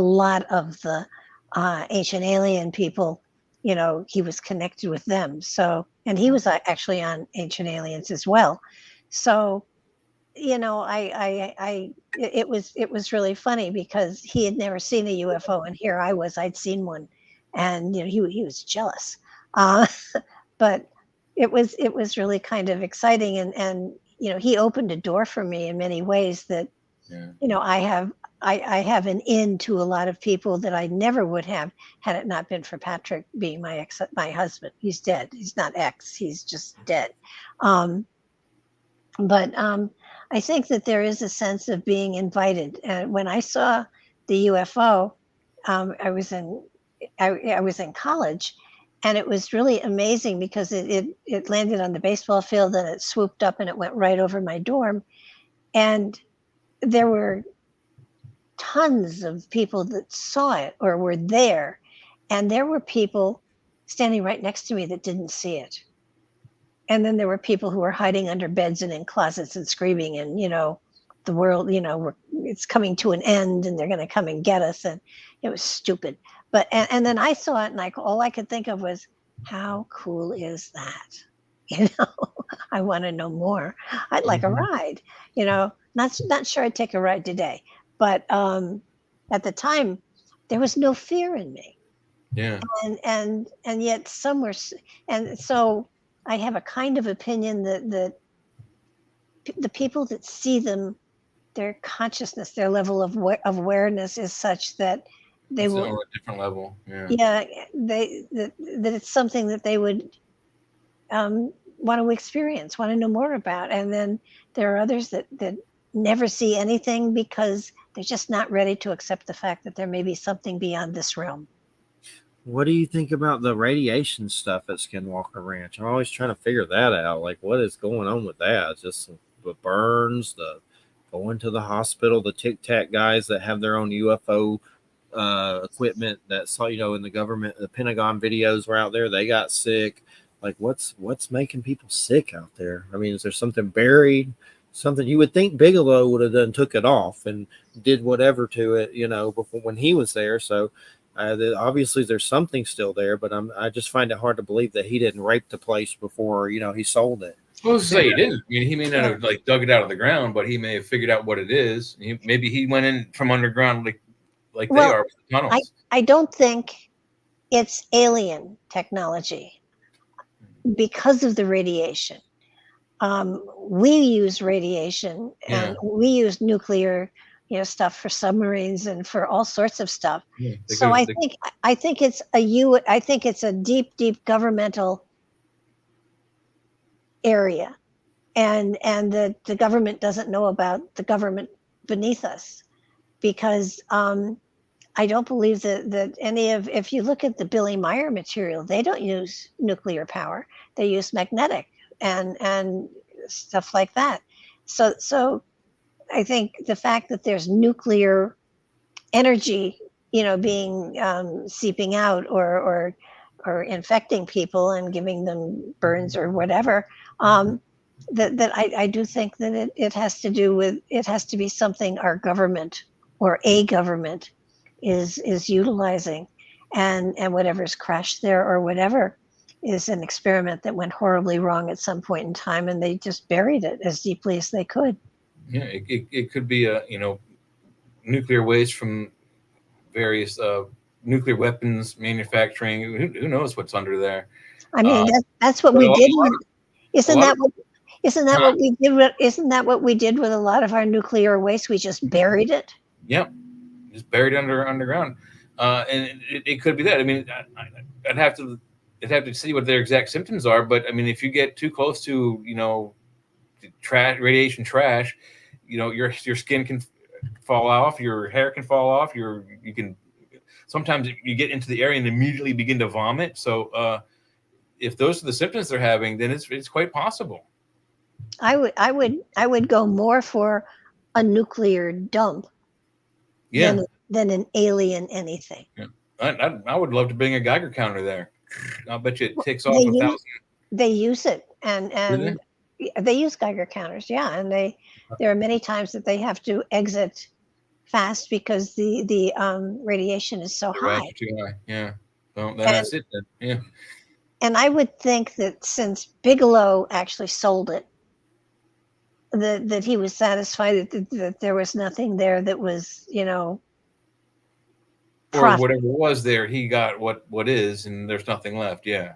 lot of the ancient alien people, he was connected with them. So, and he was actually on Ancient Aliens as well. So it was really funny because he had never seen a UFO, and here I'd seen one, and he was jealous, uh, but it was really kind of exciting, and he opened a door for me in many ways that Yeah. I have an in to a lot of people that I never would have had it not been for Patrick being my husband. He's dead. He's not ex. He's just dead. But I think that there is a sense of being invited. And when I saw the UFO, I was in college, and it was really amazing because it landed on the baseball field and it swooped up and it went right over my dorm, and there were tons of people that saw it or were there, and there were people standing right next to me that didn't see it. And then there were people who were hiding under beds and in closets and screaming, and the world, it's coming to an end and they're going to come and get us. And it was stupid. But and then I saw it, and all I could think of was, how cool is that? I want to know more. I'd like a ride. Not sure I'd take a ride today, but at the time there was no fear in me. Yeah. And yet some were, and so I have a kind of opinion that the people that see them, their consciousness, their level of awareness is such that they will, on a different level. Yeah. Yeah, that it's something that they would want to experience, want to know more about. And then there are others that never see anything because they're just not ready to accept the fact that there may be something beyond this realm. What do you think about the radiation stuff at Skinwalker Ranch? I'm always trying to figure that out. Like, what is going on with that? Just the burns, the going to the hospital, the Tic Tac guys that have their own UFO equipment that saw, in the government, the Pentagon videos were out there. They got sick. Like, what's making people sick out there? I mean, is there something buried? Something you would think Bigelow would have took it off and did whatever to it, before when he was there. So obviously there's something still there, but I just find it hard to believe that he didn't rape the place before, he sold it. Well, let's say he didn't. I mean, he may not have dug it out of the ground, but he may have figured out what it is. Maybe he went in from underground like they are with the tunnels. I don't think it's alien technology because of the radiation. We use radiation and we use nuclear, stuff for submarines and for all sorts of stuff. Yeah, so I think it's a deep governmental area, and the government doesn't know about the government beneath us, because I don't believe that if you look at the Billy Meyer material, they don't use nuclear power. They use magnetic and stuff like that. So I think the fact that there's nuclear energy, being seeping out or infecting people and giving them burns or whatever, that I do think that it has to do with, it has to be something our government or a government is utilizing, and whatever's crashed there or whatever is an experiment that went horribly wrong at some point in time, and they just buried it as deeply as they could. Yeah, it could be nuclear waste from various nuclear weapons manufacturing. Who knows what's under there? I mean, that's what we did. Isn't that what we did with a lot of our nuclear waste? We just buried it. Yep, just buried underground, and it could be that. I mean, I'd have to see what their exact symptoms are. But I mean, if you get too close to radiation trash, your skin can fall off, your hair can fall off, you can sometimes you get into the area and immediately begin to vomit. So if those are the symptoms they're having, then it's quite possible. I would go more for a nuclear dump than an alien anything. Yeah. I would love to bring a Geiger counter there. I'll bet you it takes off 1,000. They use it, and they use Geiger counters, and there are many times that they have to exit fast because the radiation is so high. Too high. Yeah. Well, that's it then. Yeah. And I would think that since Bigelow actually sold it, that he was satisfied that there was nothing there that was, or profit. whatever was there, he got what is, and there's nothing left. Yeah.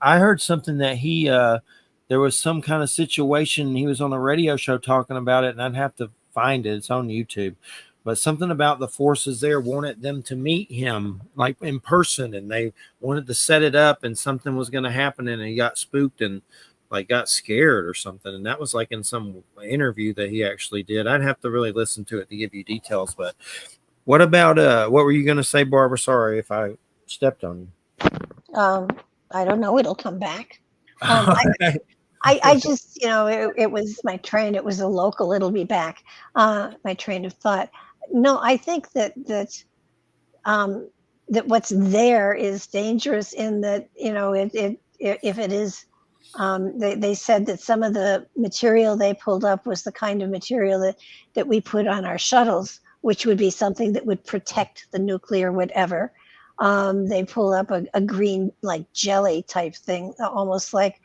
I heard something that he there was some kind of situation. He was on a radio show talking about it, and I'd have to find it. It's on YouTube. But something about the forces there wanted them to meet him like in person, and they wanted to set it up, and something was going to happen, and he got spooked and like got scared or something. And that was like in some interview that he actually did. I'd have to really listen to it to give you details. But what about what were you going to say, Barbara? Sorry if I stepped on you. I don't know. It'll come back. I just, it was my train. It was a local. It'll be back. My train of thought. No, I think that what's there is dangerous in that, if it is, they said that some of the material they pulled up was the kind of material that we put on our shuttles, which would be something that would protect the nuclear whatever. They pull up a green like jelly type thing, almost like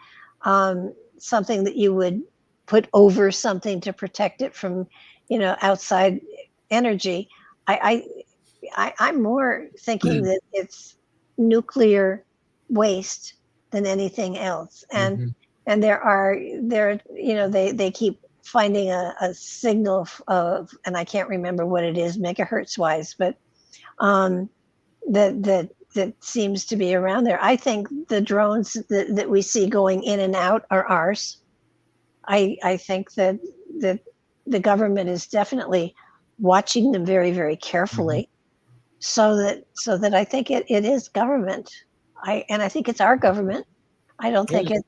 something that you would put over something to protect it from, outside energy. I'm more thinking that it's nuclear waste than anything else, and they keep finding a signal of, and I can't remember what it is megahertz wise, but that seems to be around there. I think the drones that we see going in and out are ours. I think that the government is definitely watching them very, very carefully, so that I think it is government. I think it's our government. I don't think it's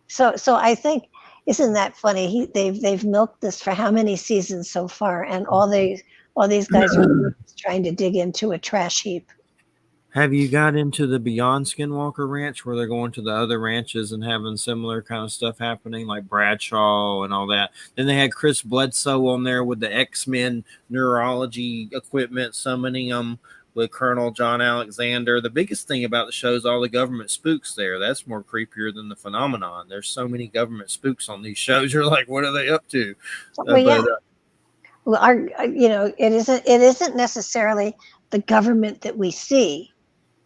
so. I think, isn't that funny? They've milked this for how many seasons so far, and all these guys are trying to dig into a trash heap. Have you got into the Beyond Skinwalker Ranch where they're going to the other ranches and having similar kind of stuff happening, like Bradshaw and all that? Then they had Chris Bledsoe on there with the X-Men neurology equipment, summoning them with Colonel John Alexander. The biggest thing about the show is all the government spooks there. That's more creepier than the phenomenon. There's so many government spooks on these shows. You're like, what are they up to? Well, it isn't necessarily the government that we see.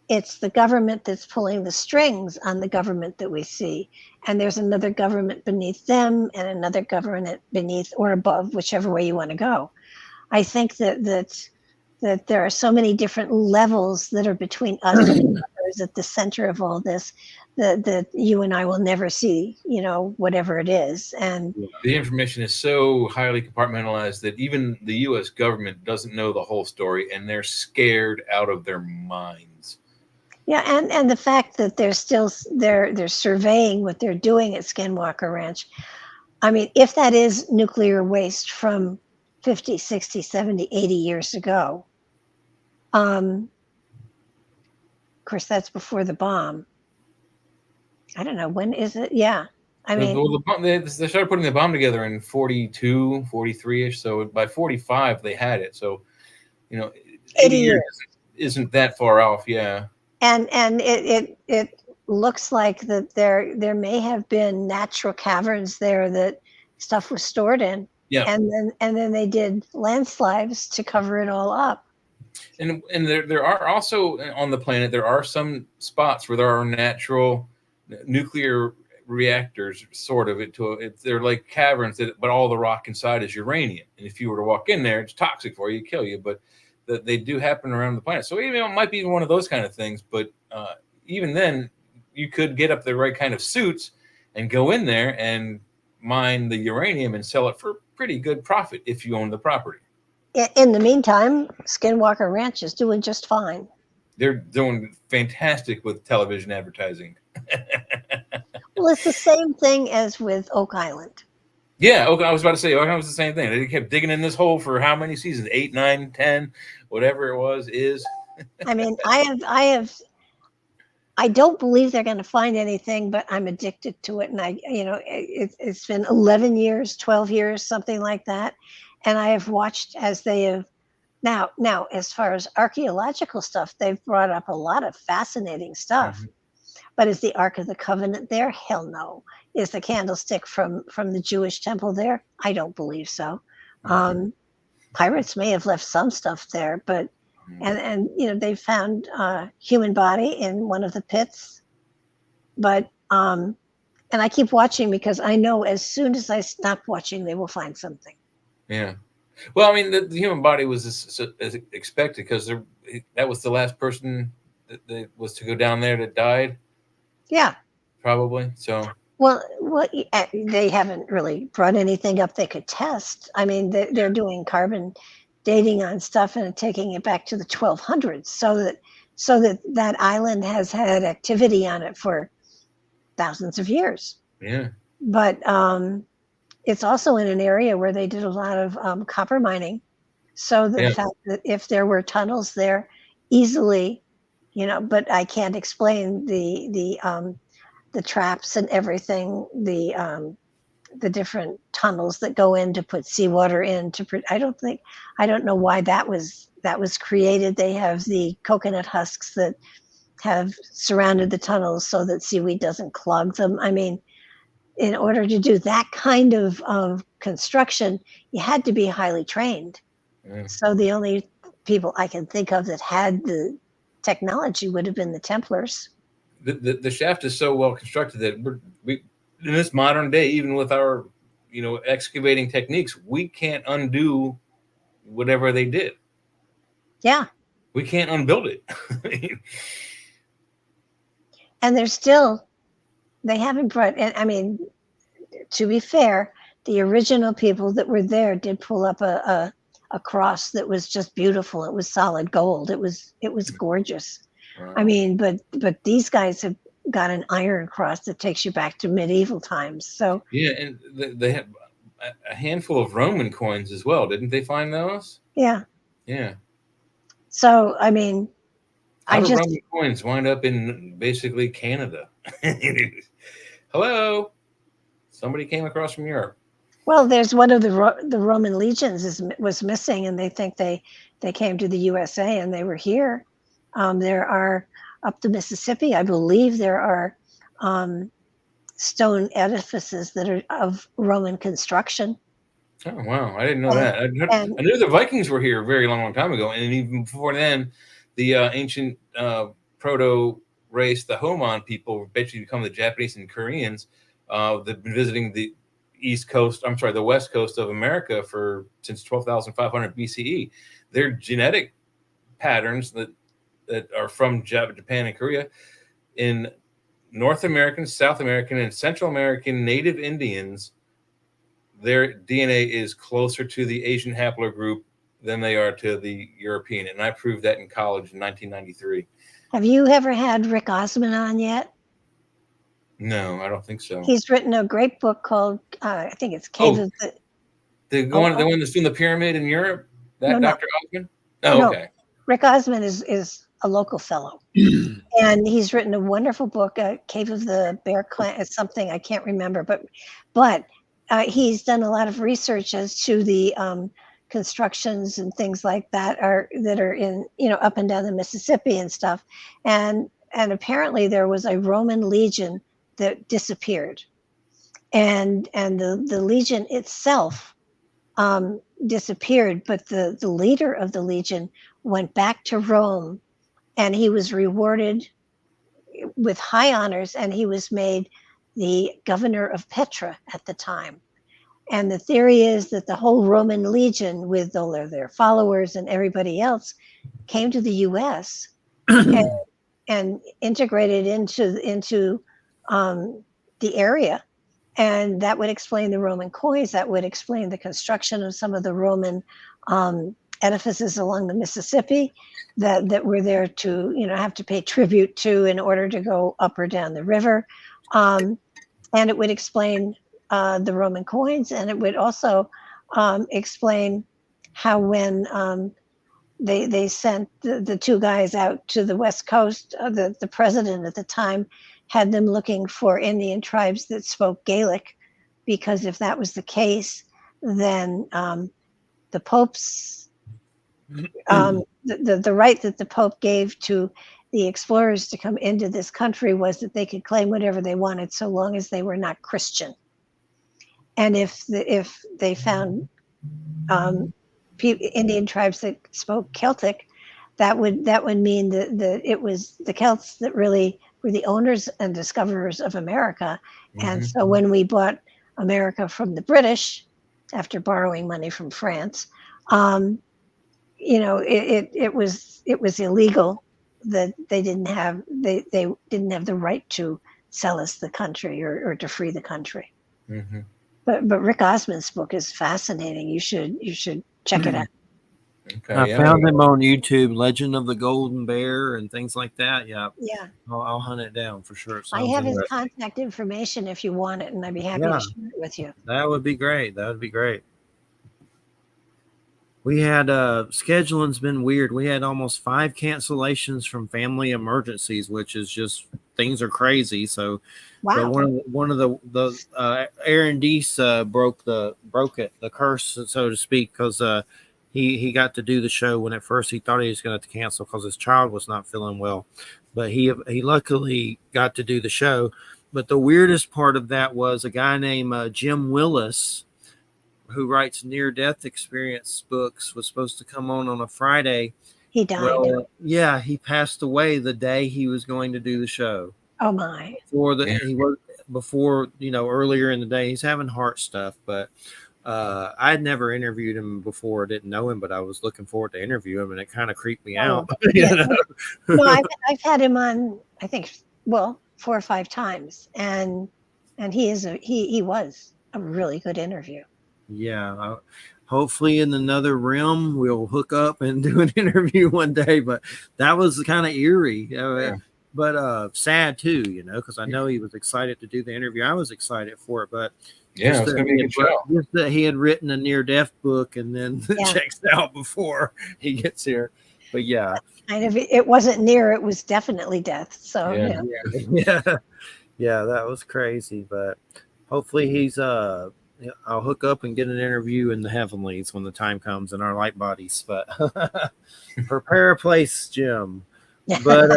It's the government that's pulling the strings on the government that we see. And there's another government beneath them and another government beneath or above, whichever way you want to go. I think that there are so many different levels that are between us and others at the center of all this that you and I will never see, whatever it is. And the information is so highly compartmentalized that even the U.S. government doesn't know the whole story, and they're scared out of their minds. Yeah, and the fact that they're still they're surveying what they're doing at Skinwalker Ranch. I mean, if that is nuclear waste from 50, 60, 70, 80 years ago, of course, that's before the bomb. I don't know, when is it? Yeah. I mean, they started putting the bomb together in 42, 43-ish. So by 45, they had it. So, 80 years isn't that far off. Yeah. And it looks like that there may have been natural caverns there that stuff was stored in. Yeah. And then they did landslides to cover it all up. And there are also on the planet, there are some spots where there are natural nuclear reactors, sort of. They're like caverns, but all the rock inside is uranium. And if you were to walk in there, it's toxic for you, kill you. But they do happen around the planet. So it might be one of those kind of things. But even then, you could get up the right kind of suits and go in there and mine the uranium and sell it for pretty good profit if you own the property. In the meantime, Skinwalker Ranch is doing just fine. They're doing fantastic with television advertising. Well, it's the same thing as with Oak Island. Yeah, I was about to say, Oak Island was the same thing. They kept digging in this hole for how many seasons? 8, 9, 10, whatever it was, is. I mean, I don't believe they're going to find anything, but I'm addicted to it. And it's been 11 years, 12 years, something like that. And I have watched as they have now, as far as archaeological stuff, they've brought up a lot of fascinating stuff. But is the Ark of the Covenant there? Hell no. Is the candlestick from the Jewish temple there? I don't believe so. Pirates may have left some stuff there, but and they found a human body in one of the pits. But and I keep watching because I know as soon as I stop watching, they will find something. Yeah. Well, I mean, the human body was as expected because that was the last person that was to go down there that died. Yeah. Probably. So. Well, they haven't really brought anything up they could test. I mean, they're doing carbon dating on stuff and taking it back to the 1200s, so that island has had activity on it for thousands of years. Yeah. But it's also in an area where they did a lot of copper mining. So the fact that if there were tunnels there easily, but I can't explain the traps and everything, the different tunnels that go in to put seawater in I don't know why that was created. They have the coconut husks that have surrounded the tunnels so that seaweed doesn't clog them. I mean, in order to do that kind of construction, you had to be highly trained. So the only people I can think of that had the technology would have been the Templars. The shaft is so well constructed that we in this modern day, even with our excavating techniques, we can't undo whatever they did. Yeah, we can't unbuild it. And they haven't brought. And I mean, to be fair, the original people that were there did pull up a cross that was just beautiful. It was solid gold. It was gorgeous. Wow. I mean, but these guys have got an iron cross that takes you back to medieval times. So yeah, and they have a handful of Roman coins as well. Didn't they find those? Yeah. Yeah. So I mean, how do Roman coins wind up in basically Canada? Hello, somebody came across from Europe. Well, there's one of the Roman legions was missing, and they think they came to the USA and they were here. There are up the Mississippi, I believe there are stone edifices that are of Roman construction. Oh wow, I didn't know that. I knew the Vikings were here a very long time ago, and even before then, the ancient proto race, the Homon people, basically become the Japanese and Koreans. They've been visiting the the west coast of America since 12,500 BCE. Their genetic patterns that are from Japan and Korea in North American, South American, and Central American Native Indians, their DNA is closer to the Asian haplogroup than they are to the European. And I proved that in college in 1993. Have you ever had Rick Osman on yet? No, I don't think so. He's written a great book called, I think it's Cave of the one that's doing the pyramid in Europe? Dr. Osman? Oh, okay. Rick Osman is a local fellow. And he's written a wonderful book, Cave of the Bear Clan. It's something I can't remember, but he's done a lot of research as to the constructions and things like that are in up and down the Mississippi and stuff. And apparently there was a Roman legion that disappeared, and the legion itself disappeared, but the leader of the legion went back to Rome, and he was rewarded with high honors, and he was made the governor of Petra at the time. And the theory is that the whole Roman legion, with all of their followers and everybody else, came to the U.S. and integrated into the area. And that would explain the Roman coins. That would explain the construction of some of the Roman edifices along the Mississippi that were there to, have to pay tribute to in order to go up or down the river. And it would explain the Roman coins, and it would also explain how when they sent the two guys out to the West Coast, the president at the time had them looking for Indian tribes that spoke Gaelic, because if that was the case, then the Pope's the right that the Pope gave to the explorers to come into this country was that they could claim whatever they wanted so long as they were not Christian. And if they found Indian tribes that spoke Celtic, that would mean that it was the Celts that really were the owners and discoverers of America. And so when we bought America from the British, after borrowing money from France, it was illegal that they didn't have the right to sell us the country or to free the country. Mm-hmm. But Rick Osmond's book is fascinating. You should check it out. Okay, I found him on YouTube, Legend of the Golden Bear and things like that. Yeah. Yeah. I'll hunt it down for sure. I have his contact information if you want it, and I'd be happy to share it with you. That would be great. We had scheduling's been weird. We had almost 5 cancellations from family emergencies, which is just things are crazy. So wow. one of the Aaron Deese broke the curse, so to speak, because he got to do the show when at first he thought he was going to have to cancel because his child was not feeling well, but he luckily got to do the show. But the weirdest part of that was a guy named Jim Willis, who writes near-death experience books, was supposed to come on a Friday. He died. Well, yeah, he passed away the day he was going to do the show. Oh my! Before earlier in the day, he's having heart stuff, but I'd never interviewed him before. I didn't know him, but I was looking forward to interview him, and it kind of creeped me out. Yeah. No, I've had him on, I think, 4 or 5 times, and he was a really good interview. Yeah, hopefully in another realm we'll hook up and do an interview one day. But that was kind of eerie, but sad too, because I know he was excited to do the interview. I was excited for it, but yeah, it's gonna be a good show. Just that he had written a near-death book and then checks out before he gets here. But yeah, kind of. It wasn't near. It was definitely death. So yeah, that was crazy. But hopefully he's I'll hook up and get an interview in the heavenlies when the time comes in our light bodies. But prepare a place, Jim. But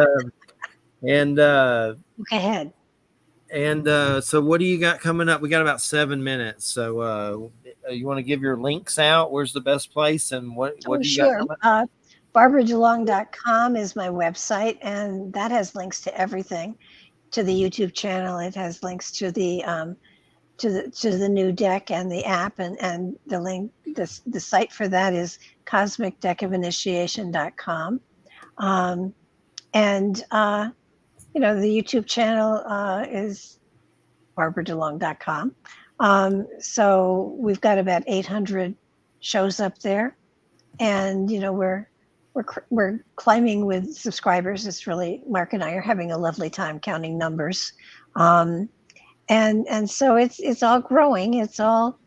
look ahead. And so what do you got coming up? We got about 7 minutes. So you want to give your links out? Where's the best place? And what do you got? BarbaraDeLong.com is my website, and that has links to everything. To the YouTube channel, it has links to the to the new deck and the app, and the link. The site for that is cosmicdeckofinitiation.com. The YouTube channel is BarbaraDeLong.com. So we've got about 800 shows up there, and we're climbing with subscribers. It's really, Mark and I are having a lovely time counting numbers, and so it's all growing. It's all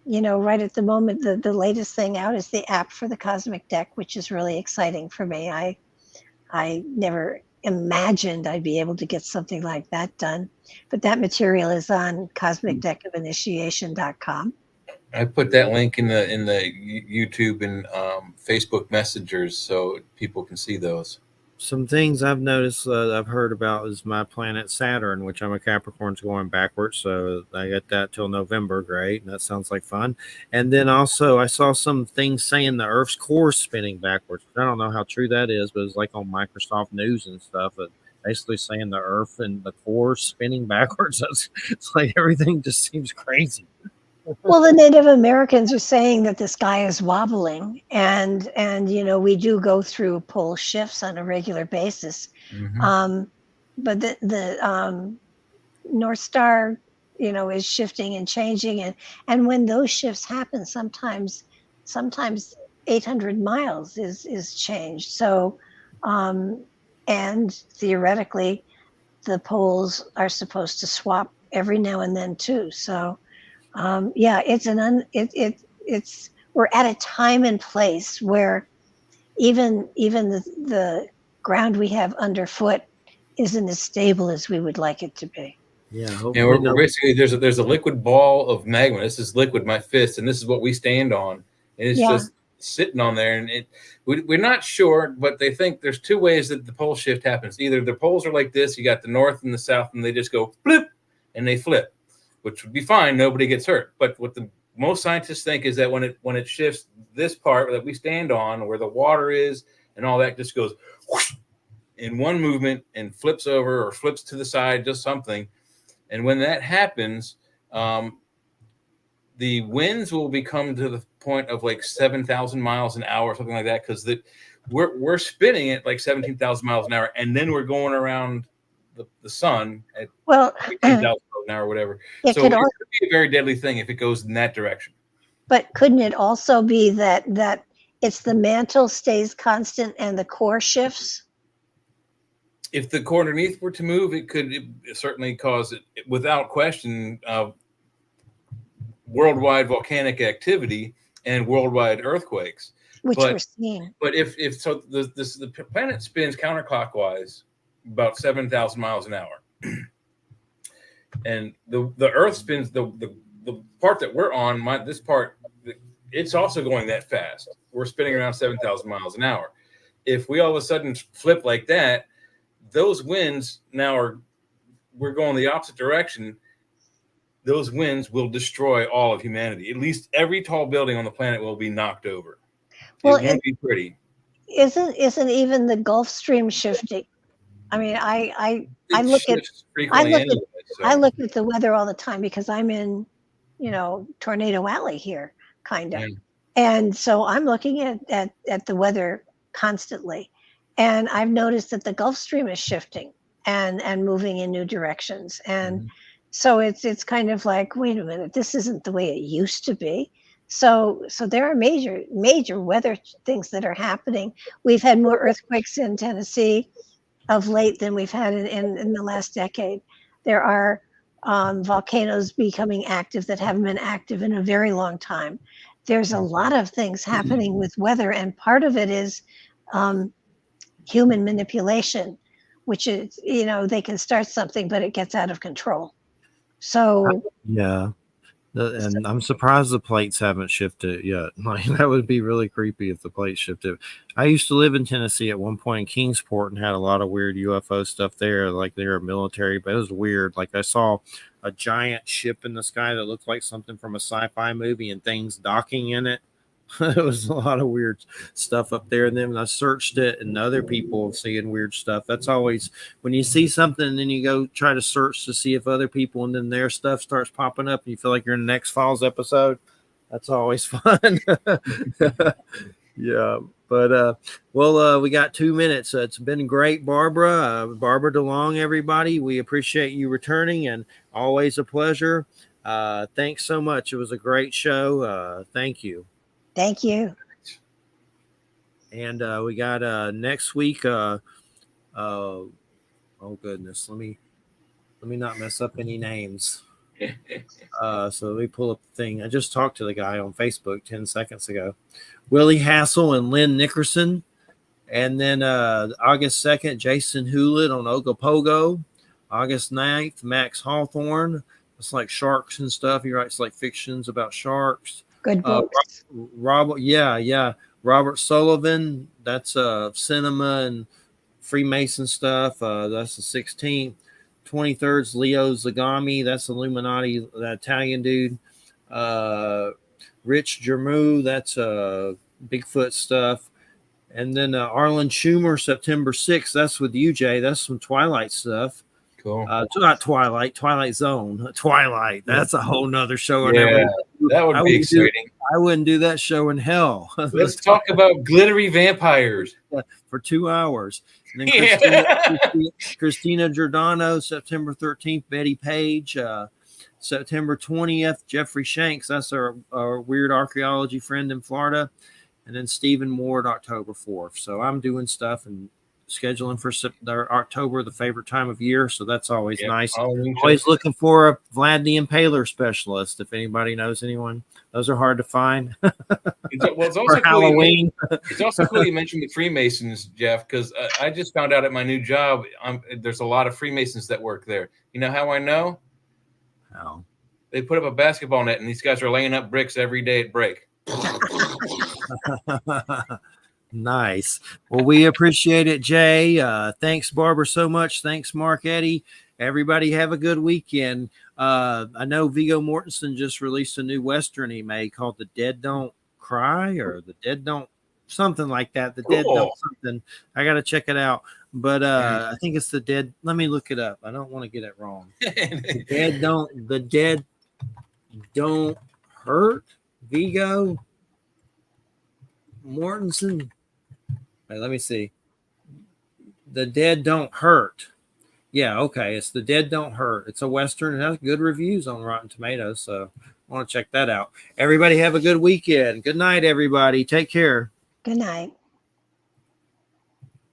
right at the moment. The latest thing out is the app for the Cosmic Deck, which is really exciting for me. I never imagined I'd be able to get something like that done, but that material is on cosmicdeckofinitiation.com. I put that link in the YouTube and Facebook messengers so people can see those. Some things I've noticed, I've heard about is my planet Saturn, which I'm a Capricorn's going backwards. So I got that till November. Great. And that sounds like fun. And then also I saw some things saying the Earth's core spinning backwards. I don't know how true that is, but it's like on Microsoft News and stuff. But basically saying the Earth and the core spinning backwards. It's like everything just seems crazy. Well, the Native Americans are saying that the sky is wobbling, and we do go through pole shifts on a regular basis. Mm-hmm. But the North Star, is shifting and changing, and when those shifts happen, sometimes 800 miles is changed. So, and theoretically, the poles are supposed to swap every now and then too. So. It's we're at a time and place where even the ground we have underfoot isn't as stable as we would like it to be. Yeah, we're basically there's a liquid ball of magma. This is liquid, my fist, and this is what we stand on. And it's just sitting on there, and we're not sure, but they think there's two ways that the pole shift happens. Either the poles are like this, you got the north and the south, and they just go flip, and they flip, which would be fine. Nobody gets hurt. But what the most scientists think is that when it shifts, this part that we stand on, where the water is, and all that just goes whoosh, in one movement and flips over or flips to the side, just something. And when that happens, the winds will become to the point of like 7,000 miles an hour, something like that, because we're spinning at like 17,000 miles an hour, and then we're going around the sun at 18,000 miles an hour or whatever. So it could be a very deadly thing if it goes in that direction. But couldn't it also be that it's the mantle stays constant and the core shifts? If the core underneath were to move, it could certainly cause it, without question, worldwide volcanic activity and worldwide earthquakes, which we're seeing. But if so, the planet spins counterclockwise about 7,000 miles an hour, and the Earth spins the part that we're on. This part, it's also going that fast. We're spinning around 7,000 miles an hour. If we all of a sudden flip like that, those winds we're going the opposite direction. Those winds will destroy all of humanity. At least every tall building on the planet will be knocked over. Well, it won't be pretty. Isn't even the Gulf Stream shifting? I mean, I look at the weather all the time because I'm in, Tornado Alley here, kind of, and so I'm looking at the weather constantly, and I've noticed that the Gulf Stream is shifting and moving in new directions, and so it's kind of like, wait a minute, this isn't the way it used to be. So there are major weather things that are happening. We've had more earthquakes in Tennessee of late than we've had in the last decade. There are volcanoes becoming active that haven't been active in a very long time. There's a lot of things happening with weather, and part of it is human manipulation, which is, they can start something, but it gets out of control. So yeah, and I'm surprised the plates haven't shifted yet. Like, that would be really creepy if the plates shifted. I used to live in Tennessee at one point in Kingsport and had a lot of weird UFO stuff there. Like, they were military, but it was weird. Like, I saw a giant ship in the sky that looked like something from a sci-fi movie and things docking in it. It was a lot of weird stuff up there. And then when I searched it and other people seeing weird stuff, that's always when you see something and then you go try to search to see if other people and then their stuff starts popping up and you feel like you're in the next Files episode. That's always fun. Yeah. But, we got 2 minutes. It's been great, Barbara. Barbara DeLong, everybody. We appreciate you returning and always a pleasure. Thanks so much. It was a great show. Thank you. Thank you. And we got next week. Oh goodness, let me not mess up any names. So let me pull up the thing. I just talked to the guy on Facebook 10 seconds ago. Willie Hassel and Lynn Nickerson. And then August 2nd, Jason Hewlett on Ogopogo. August 9th, Max Hawthorne. It's like sharks and stuff. He writes like fictions about sharks. Good books. Robert Sullivan, that's cinema and Freemason stuff. That's the 16th. 23rd's Leo Zagami, that's Illuminati, that Italian dude. Rich Germu, that's Bigfoot stuff. And then Arlen Schumer, September 6th, that's with you, Jay. That's some Twilight stuff. Cool. Not Twilight Zone. Twilight. That's a whole nother show. Yeah, that would be exciting. I wouldn't do that show in hell. Let's talk about glittery vampires for 2 hours. And then Christina Giordano, September 13th, Betty Page, September 20th, Jeffrey Shanks. That's our weird archaeology friend in Florida. And then Stephen Ward, October 4th. So I'm doing stuff and scheduling for October, the favorite time of year, so that's always nice. Always looking for a Vlad the Impaler specialist. If anybody knows anyone, those are hard to find. It's also cool Halloween. It's also cool you mentioned the Freemasons, Jeff, because I just found out at my new job there's a lot of Freemasons that work there. You know how I know? How? They put up a basketball net, and these guys are laying up bricks every day at break. Nice. Well, we appreciate it, Jay. Thanks, Barbara, so much. Thanks, Mark, Eddie. Everybody have a good weekend. I know Viggo Mortensen just released a new Western he made called The Dead Don't Cry, or The Dead Don't, something like that. The Dead Don't something. I got to check it out. But I think it's The Dead. Let me look it up. I don't want to get it wrong. The Dead Don't Hurt. Viggo Mortensen. Wait, let me see. The Dead Don't Hurt. Yeah, okay. It's The Dead Don't Hurt. It's a Western. It has good reviews on Rotten Tomatoes, so I want to check that out. Everybody have a good weekend. Good night, everybody. Take care. Good night.